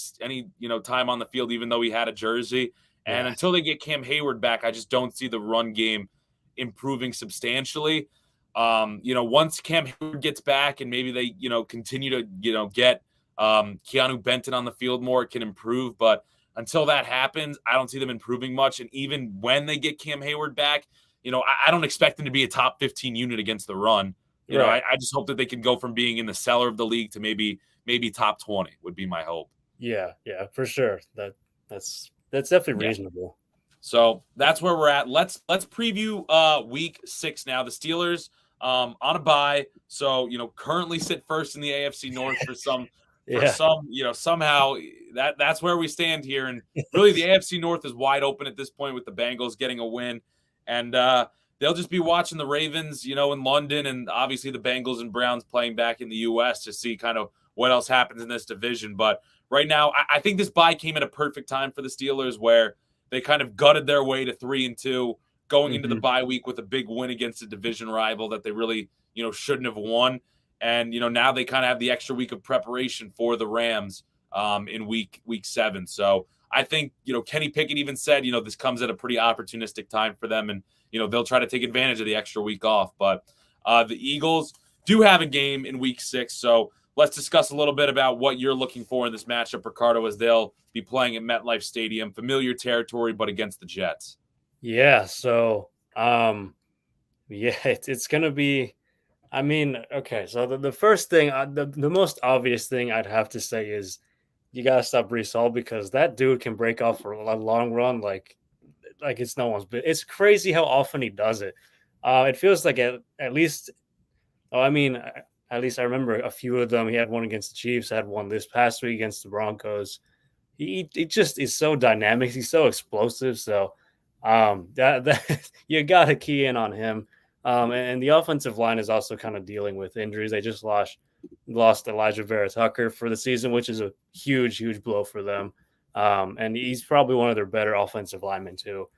time on the field, even though he had a jersey. And Yeah, until they get Cam Hayward back, I just don't see the run game improving substantially. Once Cam Hayward gets back and maybe they continue to get Keanu Benton on the field more, it can improve. But until that happens, I don't see them improving much. And even when they get Cam Hayward back, I don't expect them to be a top 15 unit against the run. right. I just hope that they can go from being in the cellar of the league to maybe top 20 would be my hope. Yeah, yeah, for sure. That's definitely Yeah. reasonable. So that's where we're at. Let's preview week 6 now. The Steelers on a bye. So, currently sit first in the AFC North Yeah, somehow that's where we stand here. And really the AFC North is wide open at this point with the Bengals getting a win. And they'll just be watching the Ravens, in London, and obviously the Bengals and Browns playing back in the US to see kind of what else happens in this division. But right now, I think this bye came at a perfect time for the Steelers where they kind of gutted their way to 3-2, going into the hmm bye week with a big win against a division rival that they really, shouldn't have won. And now they kind of have the extra week of preparation for the Rams in week 7. So I think Kenny Pickett even said this comes at a pretty opportunistic time for them, and they'll try to take advantage of the extra week off. But the Eagles do have a game in week 6, so let's discuss a little bit about what you're looking for in this matchup, Ricardo, as they'll be playing at MetLife Stadium, familiar territory, but against the Jets. yeah. So, yeah, it's gonna be. I mean, okay, so the first thing, the most obvious thing I'd have to say is you gotta stop Brees Hall because that dude can break off for a long run like it's no one's been. It's crazy how often he does it. It feels like at least. Oh, I mean, at least I remember a few of them. He had one against the Chiefs, had one this past week against the Broncos. He just is so dynamic. He's so explosive. So that you got to key in on him. And the offensive line is also kind of dealing with injuries. They just lost Elijah Vera Tucker for the season, which is a huge blow for them. And he's probably one of their better offensive linemen too.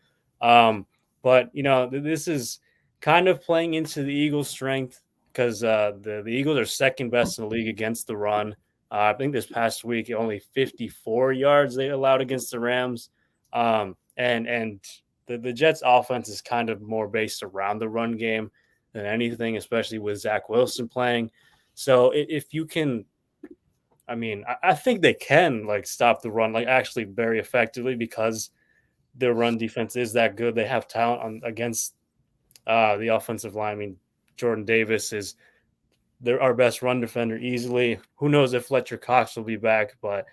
But this is kind of playing into the Eagles' strength because the Eagles are second best in the league against the run. I think this past week, only 54 yards they allowed against the Rams. And the Jets offense is kind of more based around the run game than anything, especially with Zach Wilson playing. So if you can, I mean, I think they can like stop the run like actually very effectively because their run defense is that good. They have talent on against the offensive line. I mean, Jordan Davis is they're our best run defender easily. Who knows if Fletcher Cox will be back, but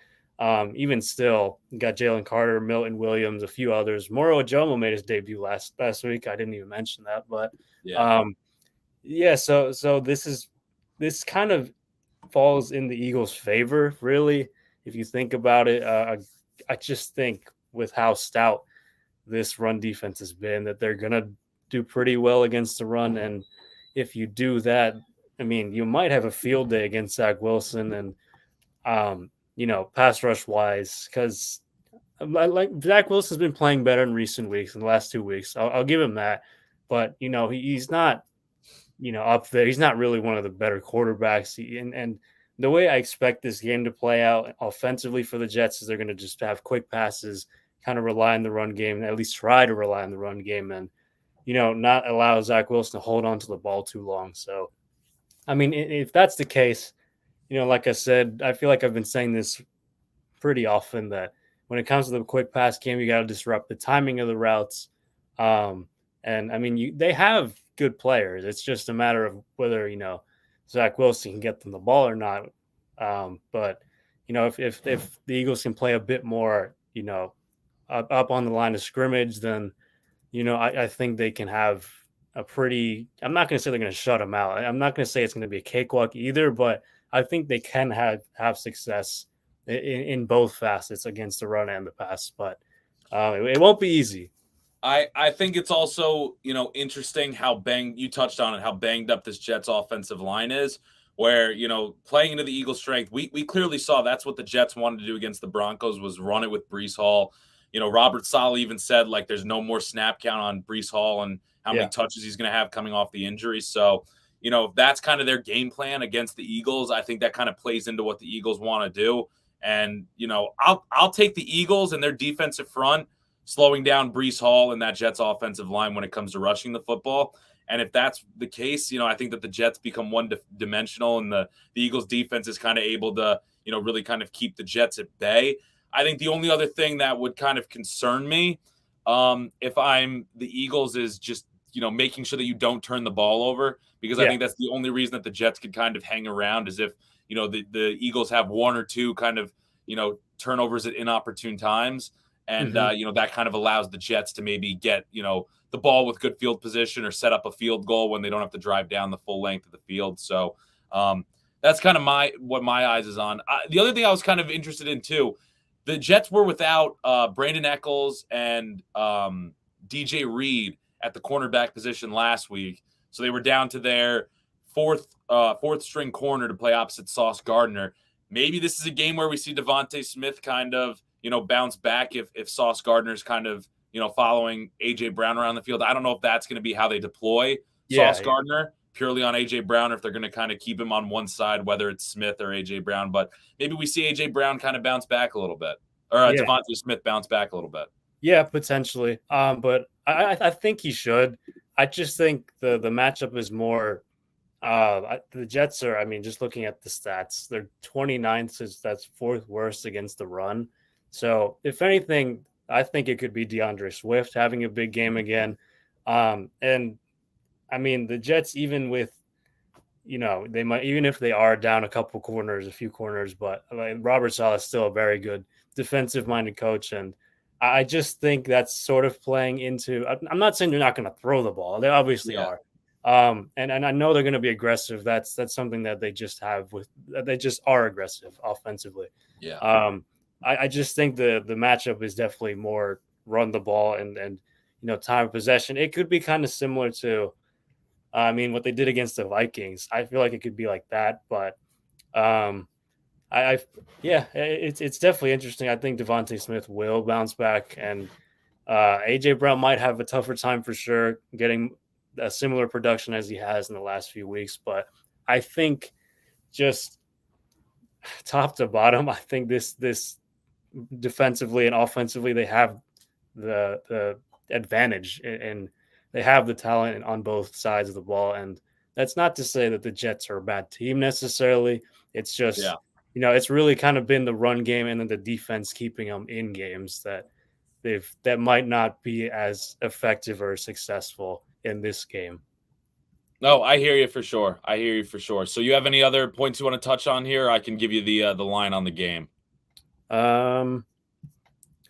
even still, you got Jalen Carter, Milton Williams, a few others. Moro Ajomo made his debut last week. I didn't even mention that, but Yeah. yeah. So this kind of falls in the Eagles' favor, really. If you think about it, I just think with how stout this run defense has been, that they're gonna do pretty well against the run. And if you do that, I mean, you might have a field day against Zach Wilson and pass rush wise, because like Zach Wilson's been playing better in recent weeks, in the last 2 weeks. I'll give him that, but he's not up there. He's not really one of the better quarterbacks. And the way I expect this game to play out offensively for the Jets is they're going to just have quick passes, kind of rely on the run game, at least try to rely on the run game, and not allow Zach Wilson to hold on to the ball too long. So, I mean, if that's the case, like I said, I feel like I've been saying this pretty often that when it comes to the quick pass game, you got to disrupt the timing of the routes. And I mean, they have good players. It's just a matter of whether Zach Wilson can get them the ball or not. But if the Eagles can play a bit more, up on the line of scrimmage, then I think they can have a pretty. I'm not going to say they're going to shut them out. I'm not going to say it's going to be a cakewalk either, but I think they can have success in both facets against the run and the pass. But it won't be easy. I think it's also, interesting how you touched on it, how banged up this Jets offensive line is, where, playing into the Eagles' strength, we clearly saw that's what the Jets wanted to do against the Broncos was run it with Brees Hall. Robert Saleh even said, like, there's no more snap count on Brees Hall and how many touches he's going to have coming off the injury. So, if that's kind of their game plan against the Eagles, I think that kind of plays into what the Eagles want to do. And, I'll take the Eagles and their defensive front slowing down Brees Hall and that Jets offensive line when it comes to rushing the football. And if that's the case, I think that the Jets become one-dimensional and the Eagles defense is kind of able to, really kind of keep the Jets at bay. I think the only other thing that would kind of concern me if I'm the Eagles is just, making sure that you don't turn the ball over, because I think that's the only reason that the Jets could kind of hang around is if, the Eagles have one or two kind of, turnovers at inopportune times. And, that kind of allows the Jets to maybe get, the ball with good field position or set up a field goal when they don't have to drive down the full length of the field. So that's kind of what my eyes is on. The other thing I was kind of interested in, too, the Jets were without Brandon Eccles and DJ Reed at the cornerback position last week. So they were down to their fourth string corner to play opposite Sauce Gardner. Maybe this is a game where we see Devontae Smith kind of, bounce back if Sauce Gardner's kind of, following AJ Brown around the field. I don't know if that's going to be how they deploy Sauce Gardner purely on AJ Brown, or if they're going to kind of keep him on one side, whether it's Smith or AJ Brown. But maybe we see AJ Brown kind of bounce back a little bit, or Devontae Smith bounce back a little bit. Yeah, potentially. But I think he should. I just think the matchup is more. The Jets are, I mean, just looking at the stats, they're 29th, so that's fourth worst against the run. So if anything, I think it could be DeAndre Swift having a big game again. And I mean, the Jets, even with they might, even if they are down a few corners, but like, Robert Saleh is still a very good defensive minded coach. And I just think that's sort of playing into, I'm not saying they're not going to throw the ball. They obviously Yeah. are. And I know they're going to be aggressive. That's something that they just they just are aggressive offensively. Yeah. I just think the matchup is definitely more run the ball and time of possession. It could be kind of similar to, I mean, what they did against the Vikings. I feel like it could be like that, but I yeah, it's definitely interesting. I think Devontae Smith will bounce back, and AJ Brown might have a tougher time for sure getting a similar production as he has in the last few weeks. But I think just top to bottom, I think this defensively and offensively they have the advantage, and they have the talent on both sides of the ball. And that's not to say that the Jets are a bad team necessarily. It's just it's really kind of been the run game and then the defense keeping them in games that might not be as effective or successful in this game. No, I hear you for sure. So you have any other points you want to touch on here? I can give you the line on the game.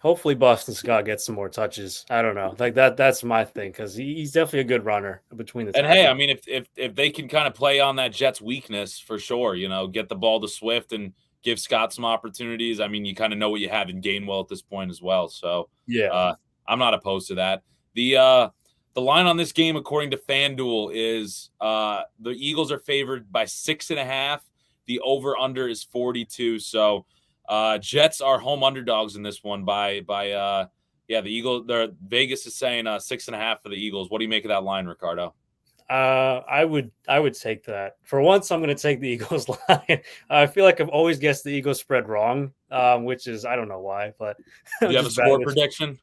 Hopefully Boston Scott gets some more touches. I don't know. Like that's my thing, because he's definitely a good runner between the tackles. And hey, I mean, if they can kind of play on that Jets weakness for sure, get the ball to Swift and give Scott some opportunities. I mean, you kind of know what you have in Gainwell at this point as well. So yeah, I'm not opposed to that. The line on this game, according to FanDuel, is the Eagles are favored by 6.5. The over/under is 42. So Jets are home underdogs in this one by the Eagles. Vegas is saying 6.5 for the Eagles. What do you make of that line, Ricardo? I would take that. For once, I'm going to take the Eagles line. I feel like I've always guessed the Eagles spread wrong, which is, I don't know why, but do you have a score prediction?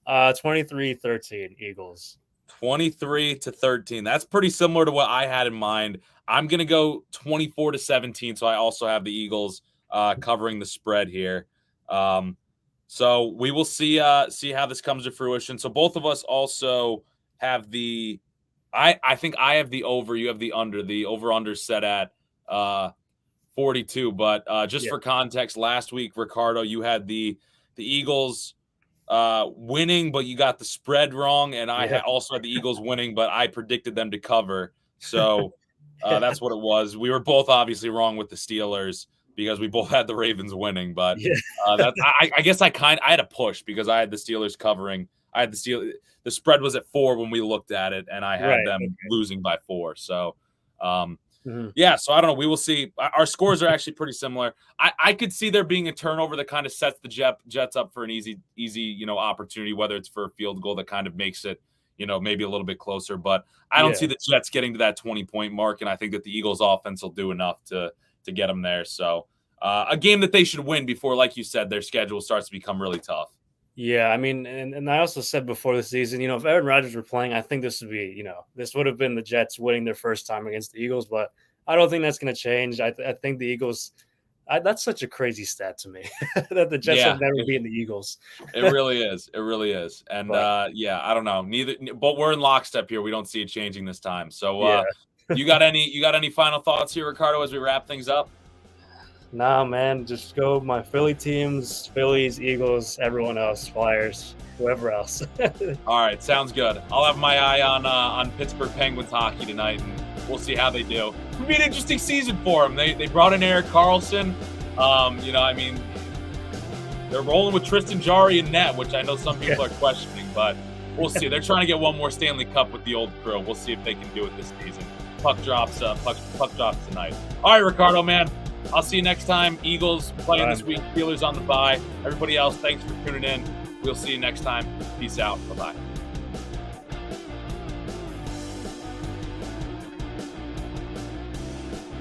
23-13 Eagles. 23-13. That's pretty similar to what I had in mind. I'm going to go 24-17. So I also have the Eagles covering the spread here. So we will see how this comes to fruition. So both of us also have I think I have the over, you have the under. The over/under set at 42. But just for context, last week, Ricardo, you had the Eagles winning, but you got the spread wrong, and I also had the Eagles winning, but I predicted them to cover. So that's what it was. We were both obviously wrong with the Steelers because we both had the Ravens winning. But I guess I had a push because I had the Steelers covering. I had the spread was at 4 when we looked at it, and I had them losing by 4. So, so I don't know. We will see. Our scores are actually pretty similar. I could see there being a turnover that kind of sets the Jets up for an easy, opportunity, whether it's for a field goal that kind of makes it, maybe a little bit closer. But I don't see the Jets getting to that 20-point mark, and I think that the Eagles' offense will do enough to get them there. So, a game that they should win before, like you said, their schedule starts to become really tough. Yeah, I mean, and I also said before the season, if Aaron Rodgers were playing, I think this would be, this would have been the Jets winning their first time against the Eagles, but I don't think that's going to change. I think the Eagles, that's such a crazy stat to me that the Jets have never beaten the Eagles. It really is. It really is. And I don't know. But we're in lockstep here. We don't see it changing this time. So you got any final thoughts here, Ricardo, as we wrap things up? Nah, man, just go my Philly teams, Phillies, Eagles, everyone else, Flyers, whoever else. All right, sounds good. I'll have my eye on Pittsburgh Penguins hockey tonight, and we'll see how they do. It'll be an interesting season for them. They brought in Erik Karlsson. I mean, they're rolling with Tristan Jarry in net, which I know some people are questioning, but we'll see. They're trying to get one more Stanley Cup with the old crew. We'll see if they can do it this season. Puck drops tonight. All right, Ricardo, man. I'll see you next time. Eagles playing this week. Steelers on the bye. Everybody else, thanks for tuning in. We'll see you next time. Peace out. Bye-bye.